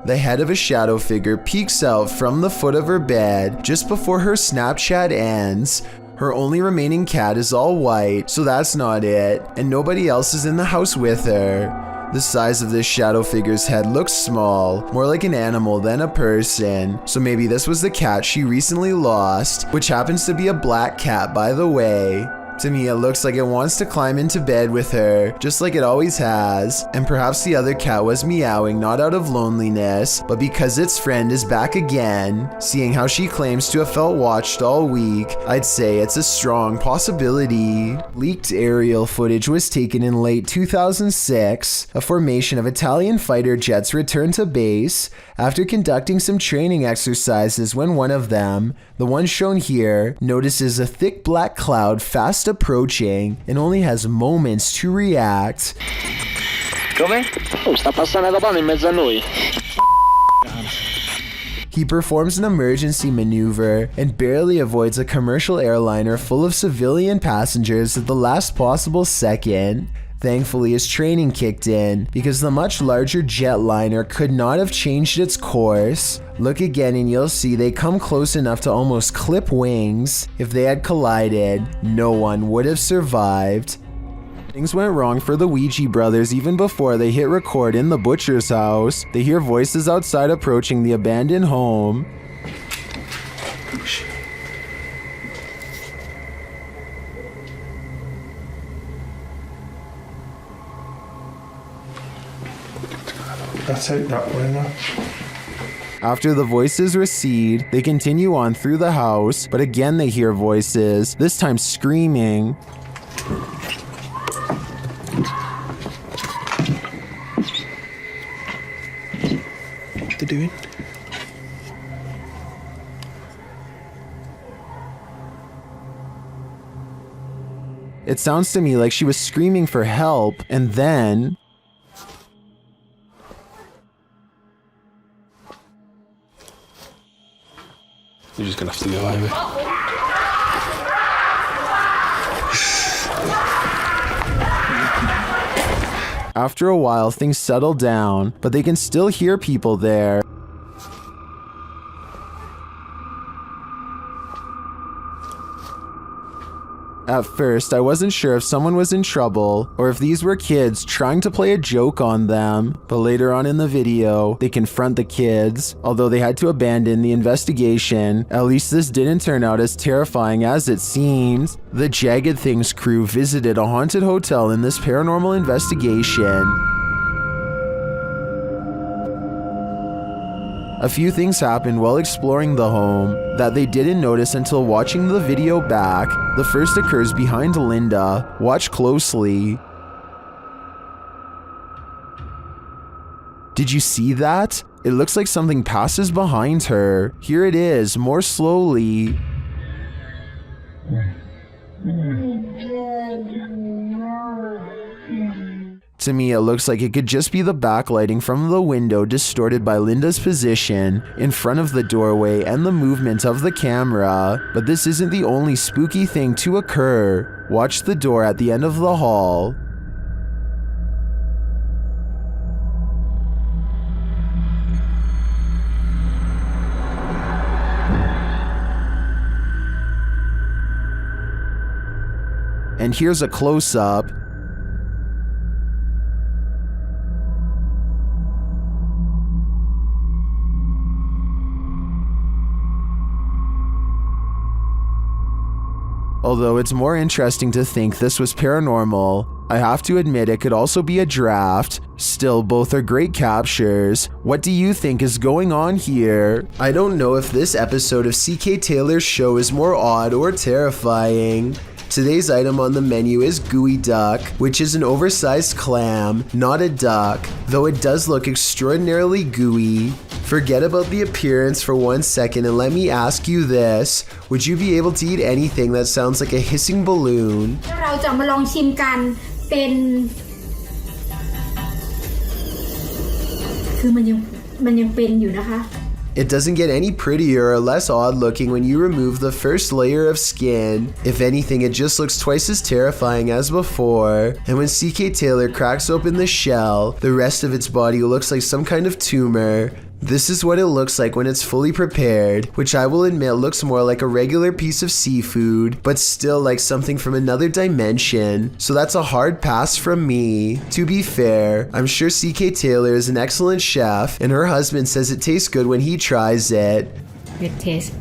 The head of a shadow figure peeks out from the foot of her bed just before her Snapchat ends. Her only remaining cat is all white, so that's not it, and nobody else is in the house with her. The size of this shadow figure's head looks small, more like an animal than a person, so maybe this was the cat she recently lost, which happens to be a black cat, by the way. To me, it looks like it wants to climb into bed with her, just like it always has, and perhaps the other cat was meowing not out of loneliness, but because its friend is back again. Seeing how she claims to have felt watched all week, I'd say it's a strong possibility. Leaked aerial footage was taken in late 2006. A formation of Italian fighter jets returned to base after conducting some training exercises when one of them, the one shown here, notices a thick black cloud fast approaching and only has moments to react. Come? Sta passando da pane in mezzo a noi. He performs an emergency maneuver and barely avoids a commercial airliner full of civilian passengers at the last possible second. Thankfully, his training kicked in because the much larger jetliner could not have changed its course. Look again and you'll see they come close enough to almost clip wings. If they had collided, no one would have survived. Things went wrong for the Ouija brothers even before they hit record in the butcher's house. They hear voices outside approaching the abandoned home. That's out that way now. After the voices recede, they continue on through the house, but again they hear voices, this time screaming. What they doing? It sounds to me like she was screaming for help, and then... You're just gonna have to go over. After a while, things settle down, but they can still hear people there. At first, I wasn't sure if someone was in trouble or if these were kids trying to play a joke on them, but later on in the video, they confront the kids. Although they had to abandon the investigation, at least this didn't turn out as terrifying as it seemed. The Jagged Things crew visited a haunted hotel in this paranormal investigation. A few things happened while exploring the home that they didn't notice until watching the video back. The first occurs behind Linda. Watch closely. Did you see that? It looks like something passes behind her. Here it is, more slowly. To me, it looks like it could just be the backlighting from the window distorted by Linda's position in front of the doorway and the movement of the camera. But this isn't the only spooky thing to occur. Watch the door at the end of the hall. And here's a close-up. Although it's more interesting to think this was paranormal. I have to admit it could also be a draft. Still, both are great captures. What do you think is going on here? I don't know if this episode of C.K. Taylor's show is more odd or terrifying. Today's item on the menu is Gooey Duck, which is an oversized clam, not a duck, though it does look extraordinarily gooey. Forget about the appearance for 1 second and let me ask you this. Would you be able to eat anything that sounds like a hissing balloon? เราจะมาลองชิมกันเป็นคือมันยังเป็นอยู่นะคะ It doesn't get any prettier or less odd looking when you remove the first layer of skin. If anything, it just looks twice as terrifying as before. And when C.K. Taylor cracks open the shell, the rest of its body looks like some kind of tumor. This is what it looks like when it's fully prepared, which I will admit looks more like a regular piece of seafood, but still like something from another dimension. So that's a hard pass from me. To be fair, I'm sure C.K. Taylor is an excellent chef, and her husband says it tastes good when he tries it. Good taste.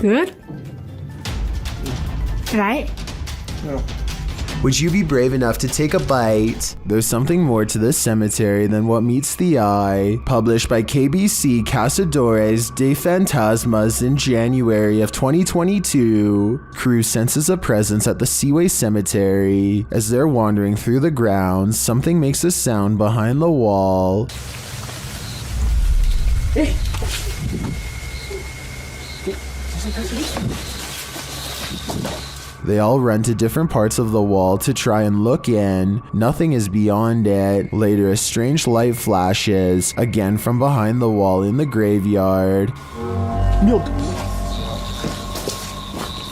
Good? Right? No. Would you be brave enough to take a bite? There's something more to this cemetery than what meets the eye. Published by KBC Cazadores de Fantasmas in January of 2022, crew senses a presence at the Seaway Cemetery. As they're wandering through the grounds, something makes a sound behind the wall. They all run to different parts of the wall to try and look in. Nothing is beyond it. Later, a strange light flashes, again from behind the wall in the graveyard. Milk.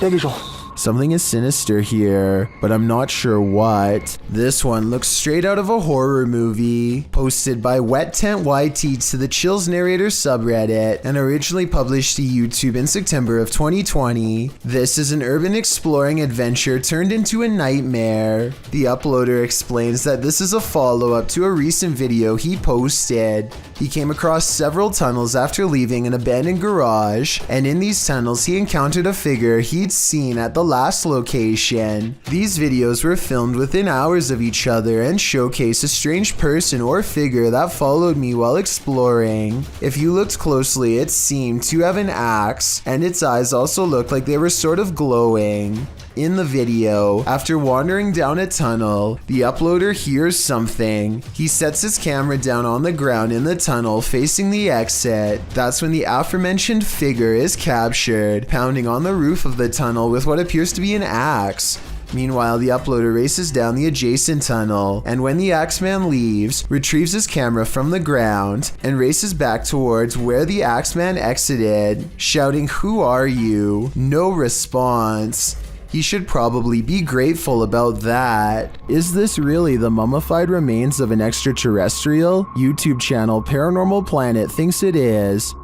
Pega, João. Something is sinister here, but I'm not sure what. This one looks straight out of a horror movie. Posted by Wet Tent YT to the Chills Narrator subreddit and originally published to YouTube in September of 2020. This is an urban exploring adventure turned into a nightmare. The uploader explains that this is a follow-up to a recent video he posted. He came across several tunnels after leaving an abandoned garage, and in these tunnels he encountered a figure he'd seen at the last location. These videos were filmed within hours of each other and showcase a strange person or figure that followed me while exploring. If you looked closely, it seemed to have an axe, and its eyes also looked like they were sort of glowing. In the video, after wandering down a tunnel, the uploader hears something. He sets his camera down on the ground in the tunnel facing the exit. That's when the aforementioned figure is captured, pounding on the roof of the tunnel with what appears to be an axe. Meanwhile, the uploader races down the adjacent tunnel, and when the Axeman leaves, retrieves his camera from the ground, and races back towards where the Axeman exited, shouting, "Who are you?" No response. He should probably be grateful about that. Is this really the mummified remains of an extraterrestrial? YouTube channel Paranormal Planet thinks it is.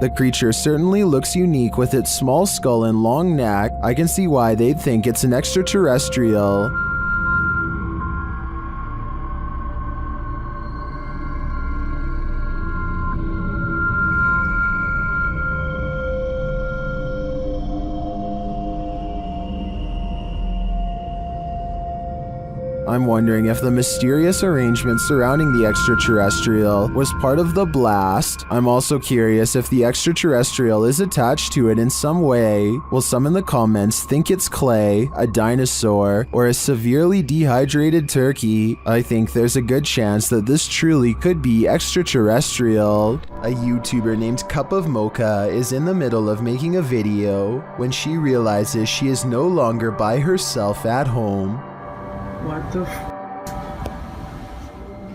The creature certainly looks unique with its small skull and long neck. I can see why they'd think it's an extraterrestrial. I'm wondering if the mysterious arrangement surrounding the extraterrestrial was part of the blast. I'm also curious if the extraterrestrial is attached to it in some way. Will some in the comments think it's clay, a dinosaur, or a severely dehydrated turkey? I think there's a good chance that this truly could be extraterrestrial. A YouTuber named Cup of Mocha is in the middle of making a video when she realizes she is no longer by herself at home. What the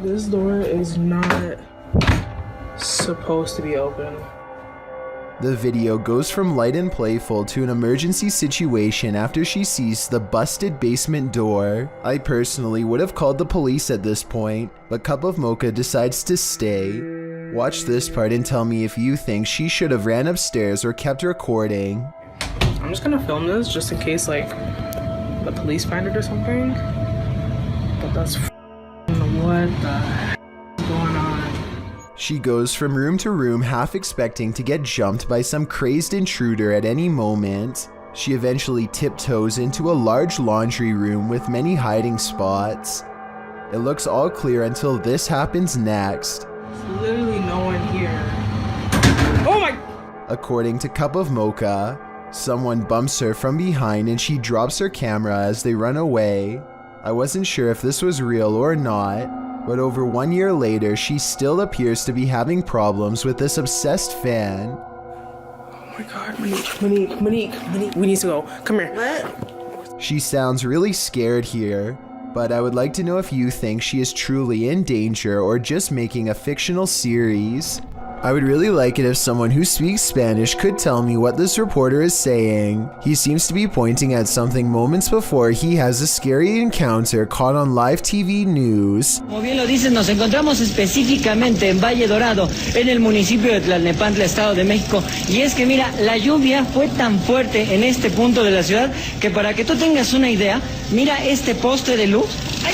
This door is not supposed to be open. The video goes from light and playful to an emergency situation after she sees the busted basement door. I personally would have called the police at this point, but Cup of Mocha decides to stay. Watch this part and tell me if you think she should have ran upstairs or kept recording. I'm just gonna film this just in case, like, the police find it or something. But that's what the heck is going on? She goes from room to room, half expecting to get jumped by some crazed intruder at any moment. She eventually tiptoes into a large laundry room with many hiding spots. It looks all clear until this happens next. There's literally no one here. Oh my! According to Cup of Mocha, someone bumps her from behind and she drops her camera as they run away. I wasn't sure if this was real or not, but over 1 year later, she still appears to be having problems with this obsessed fan. Oh my god, Monique, we need to go. Come here. What? She sounds really scared here, but I would like to know if you think she is truly in danger or just making a fictional series. I would really like it if someone who speaks Spanish could tell me what this reporter is saying. He seems to be pointing at something moments before he has a scary encounter caught on live TV news. Como bien lo dicen, nos encontramos específicamente en Valle Dorado, en el municipio de Tlalnepantla, Estado de México. Y es que mira, la lluvia fue tan fuerte en este punto de la ciudad que para que tú tengas una idea, mira este poste de luz. ¡Ay!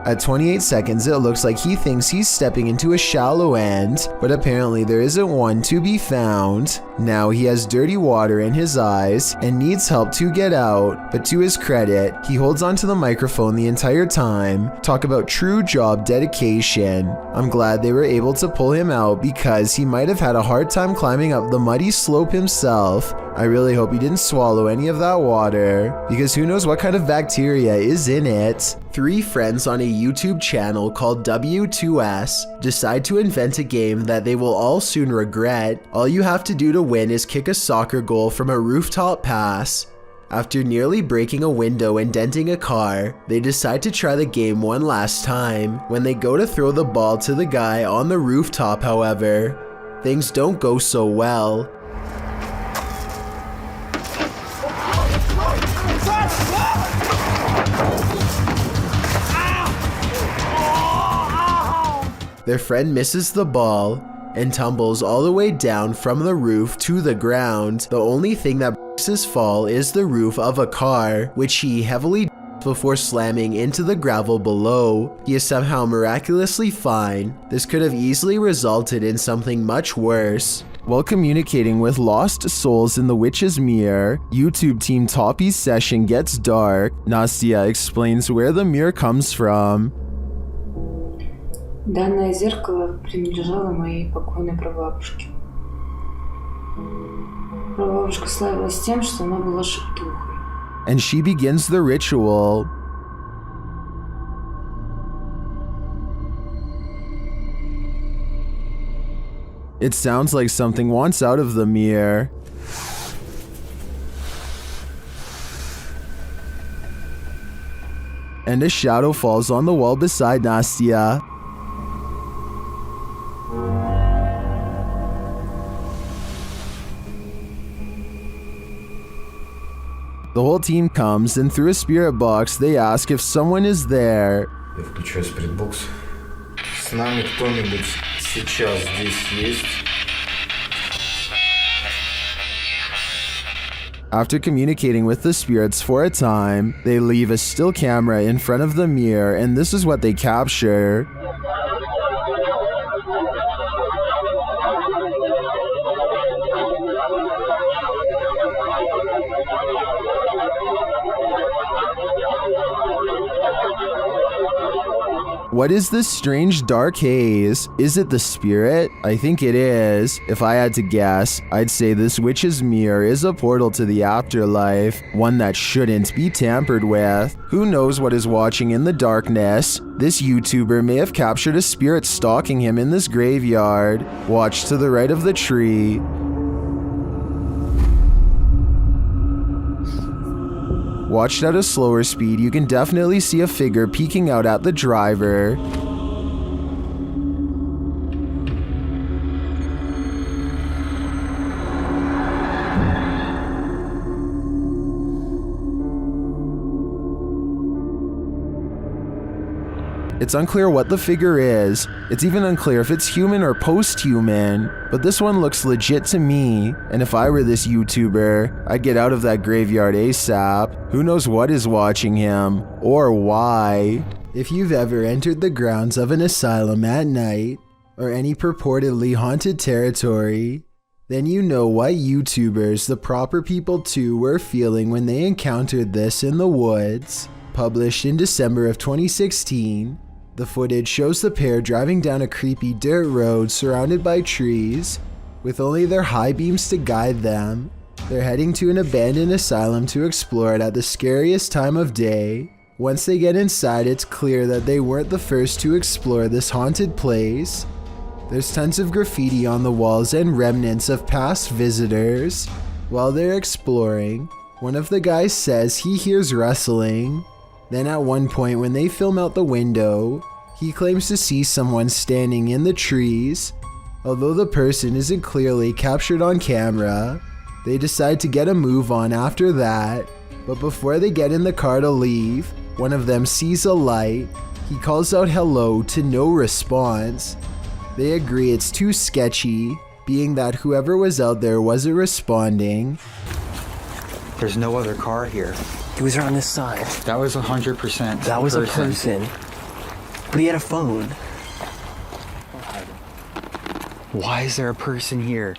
At 28 seconds, it looks like he thinks he's stepping into a shallow end, but apparently there isn't one to be found. Now he has dirty water in his eyes and needs help to get out, but to his credit, he holds onto the microphone the entire time. Talk about true job dedication. I'm glad they were able to pull him out because he might have had a hard time climbing up the muddy slope himself. I really hope he didn't swallow any of that water, because who knows what kind of bacteria is in it. 3 friends on a YouTube channel called W2S decide to invent a game that they will all soon regret. All you have to do to win is kick a soccer goal from a rooftop pass. After nearly breaking a window and denting a car, they decide to try the game one last time. When they go to throw the ball to the guy on the rooftop, however, things don't go so well. Their friend misses the ball and tumbles all the way down from the roof to the ground. The only thing that breaks his fall is the roof of a car, which he heavily before slamming into the gravel below. He is somehow miraculously fine. This could have easily resulted in something much worse. While communicating with lost souls in the witch's mirror, YouTube team Toppy's session gets dark. Nastya explains where the mirror comes from. Данное зеркало принадлежало моей покойной прабабушке. Прабабушка славилась тем, что она была шептухой. And she begins the ritual. It sounds like something wants out of the mirror. And a shadow falls on the wall beside Nastya. The whole team comes, and through a spirit box, they ask if someone is there. Я включаю спиритбокс. С нами кто-нибудь сейчас здесь есть? After communicating with the spirits for a time, they leave a still camera in front of the mirror, and this is what they capture. What is this strange dark haze? Is it the spirit? I think it is. If I had to guess, I'd say this witch's mirror is a portal to the afterlife, one that shouldn't be tampered with. Who knows what is watching in the darkness? This YouTuber may have captured a spirit stalking him in this graveyard. Watch to the right of the tree. Watched at a slower speed, you can definitely see a figure peeking out at the driver. It's unclear what the figure is. It's even unclear if it's human or post-human, but this one looks legit to me, and if I were this YouTuber, I'd get out of that graveyard ASAP. Who knows what is watching him, or why? If you've ever entered the grounds of an asylum at night, or any purportedly haunted territory, then you know what YouTubers, the proper people too, were feeling when they encountered this in the woods. Published in December of 2016, the footage shows the pair driving down a creepy dirt road surrounded by trees, with only their high beams to guide them. They're heading to an abandoned asylum to explore it at the scariest time of day. Once they get inside, it's clear that they weren't the first to explore this haunted place. There's tons of graffiti on the walls and remnants of past visitors. While they're exploring, one of the guys says he hears rustling. Then at one point when they film out the window, he claims to see someone standing in the trees. Although the person isn't clearly captured on camera, they decide to get a move on after that. But before they get in the car to leave, one of them sees a light. He calls out hello to no response. They agree it's too sketchy, being that whoever was out there wasn't responding. There's no other car here. He was on this side. That was 100%. That was a person. But he had a phone. Why is there a person here?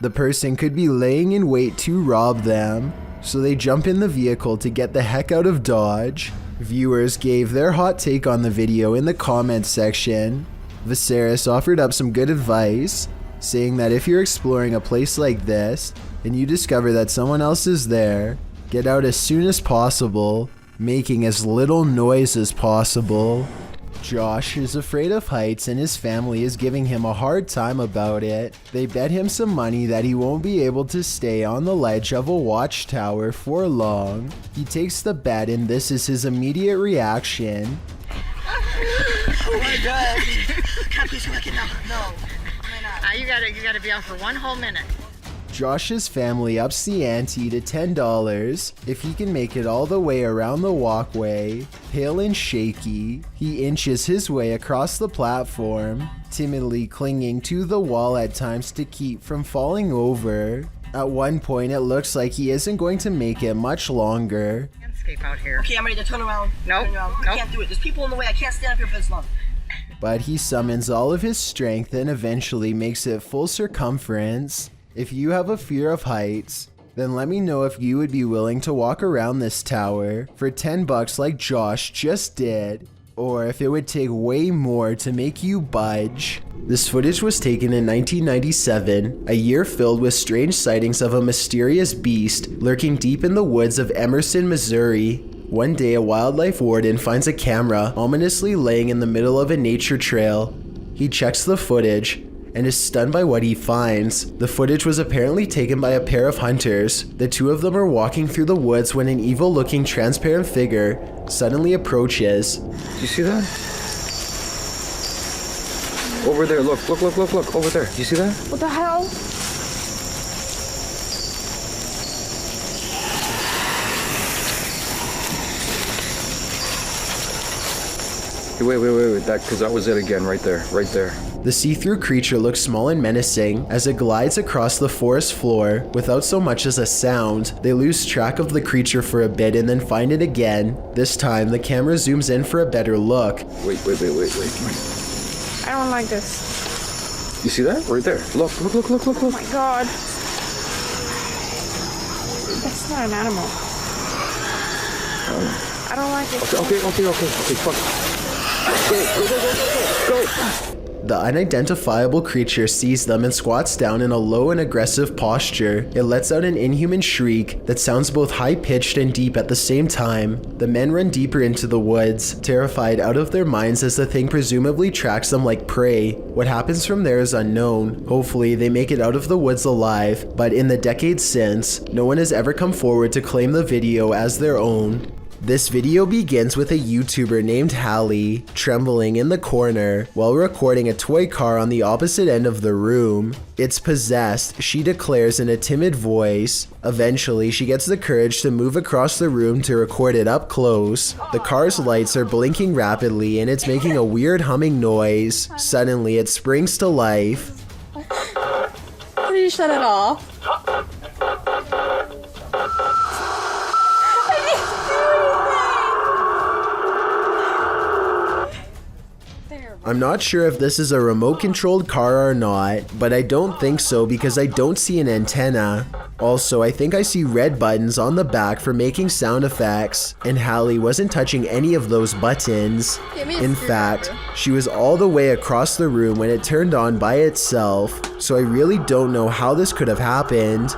The person could be laying in wait to rob them, so they jump in the vehicle to get the heck out of Dodge. Viewers gave their hot take on the video in the comments section. Viserys offered up some good advice, saying that if you're exploring a place like this and you discover that someone else is there, get out as soon as possible, making as little noise as possible. Josh is afraid of heights and his family is giving him a hard time about it. They bet him some money that he won't be able to stay on the ledge of a watchtower for long. He takes the bet and this is his immediate reaction. Oh my god. Can I please look it now? No. You gotta be out for 1 whole minute. Josh's family ups the ante to $10 if he can make it all the way around the walkway. Pale and shaky, he inches his way across the platform, timidly clinging to the wall at times to keep from falling over. At one point, it looks like he isn't going to make it much longer. Landscape out here. Okay, I'm ready to turn around. Nope. I can't do it. There's people in the way. I can't stand up here for this long. But he summons all of his strength and eventually makes it full circumference. If you have a fear of heights, then let me know if you would be willing to walk around this tower for $10 like Josh just did, or if it would take way more to make you budge. This footage was taken in 1997, a year filled with strange sightings of a mysterious beast lurking deep in the woods of Emerson, Missouri. One day, a wildlife warden finds a camera ominously laying in the middle of a nature trail. He checks the footage and is stunned by what he finds. The footage was apparently taken by a pair of hunters. The two of them are walking through the woods when an evil-looking transparent figure suddenly approaches. Do you see that? Over there, look, over there. Do you see that? What the hell? Wait, that was it again, right there. The see-through creature looks small and menacing as it glides across the forest floor without so much as a sound. They lose track of the creature for a bit and then find it again. This time, the camera zooms in for a better look. Wait. I don't like this. You see that? Right there. Look. Oh my god. That's not an animal. I don't like it. Okay, fuck. Go. The unidentifiable creature sees them and squats down in a low and aggressive posture. It lets out an inhuman shriek that sounds both high-pitched and deep at the same time. The men run deeper into the woods, terrified out of their minds as the thing presumably tracks them like prey. What happens from there is unknown. Hopefully, they make it out of the woods alive, but in the decades since, no one has ever come forward to claim the video as their own. This video begins with a YouTuber named Hallie trembling in the corner while recording a toy car on the opposite end of the room. It's possessed, she declares in a timid voice. Eventually, she gets the courage to move across the room to record it up close. The car's lights are blinking rapidly and it's making a weird humming noise. Suddenly, it springs to life. How do you shut it off? I'm not sure if this is a remote-controlled car or not, but I don't think so because I don't see an antenna. Also, I think I see red buttons on the back for making sound effects, and Hallie wasn't touching any of those buttons. In fact, she was all the way across the room when it turned on by itself, so I really don't know how this could have happened.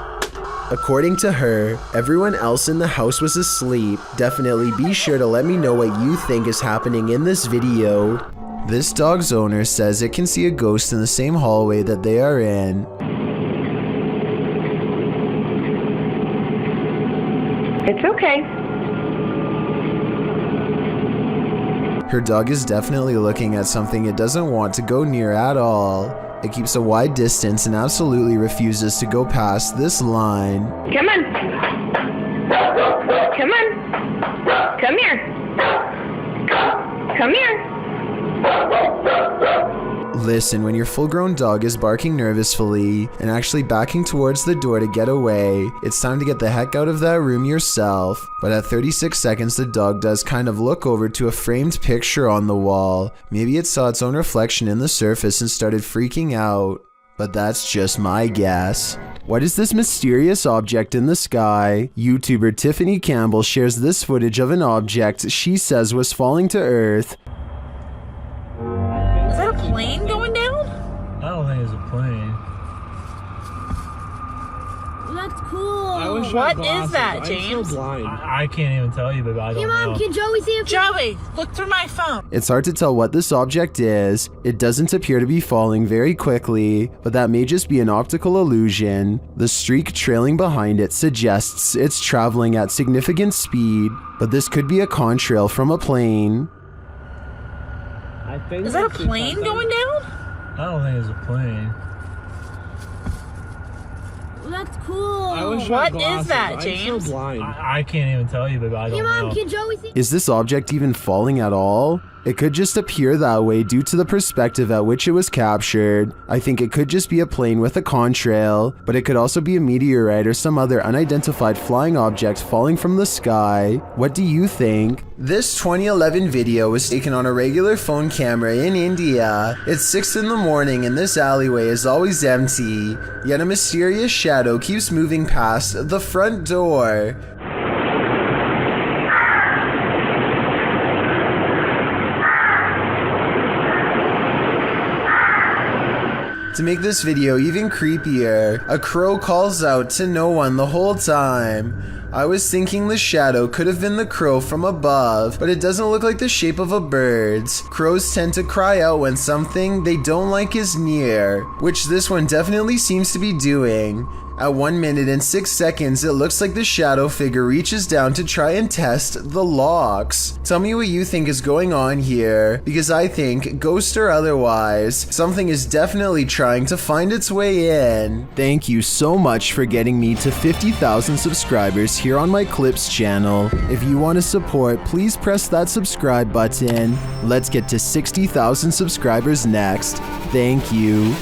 According to her, everyone else in the house was asleep. Definitely be sure to let me know what you think is happening in this video. This dog's owner says it can see a ghost in the same hallway that they are in. It's okay. Her dog is definitely looking at something it doesn't want to go near at all. It keeps a wide distance and absolutely refuses to go past this line. Come on. Come on. Come here. Come here. Listen, when your full-grown dog is barking nervously and actually backing towards the door to get away, it's time to get the heck out of that room yourself. But at 36 seconds, the dog does kind of look over to a framed picture on the wall. Maybe it saw its own reflection in the surface and started freaking out. But that's just my guess. What is this mysterious object in the sky? YouTuber Tiffany Campbell shares this footage of an object she says was falling to Earth. Is that a plane going down? I don't think it's a plane. That's cool. What is that, James? I'm so blind. I can't even tell you, but I don't know. Can Joey see it? Joey, look through my phone. It's hard to tell what this object is. It doesn't appear to be falling very quickly, but that may just be an optical illusion. The streak trailing behind it suggests it's traveling at significant speed, but this could be a contrail from a plane. Is that a plane going down? I don't think it's a plane. That's cool. What is that, James? I'm so blind. I can't even tell you, but I don't know. Can Joey see? Is this object even falling at all? It could just appear that way due to the perspective at which it was captured. I think it could just be a plane with a contrail, but it could also be a meteorite or some other unidentified flying object falling from the sky. What do you think? This 2011 video was taken on a regular phone camera in India. It's 6 in the morning and this alleyway is always empty, yet a mysterious shadow keeps moving past the front door. To make this video even creepier, a crow calls out to no one the whole time. I was thinking the shadow could have been the crow from above, but it doesn't look like the shape of a bird's. Crows tend to cry out when something they don't like is near, which this one definitely seems to be doing. At 1 minute and 6 seconds, it looks like the shadow figure reaches down to try and test the locks. Tell me what you think is going on here, because I think, ghost or otherwise, something is definitely trying to find its way in. Thank you so much for getting me to 50,000 subscribers here on my Clips channel. If you want to support, please press that subscribe button. Let's get to 60,000 subscribers next. Thank you.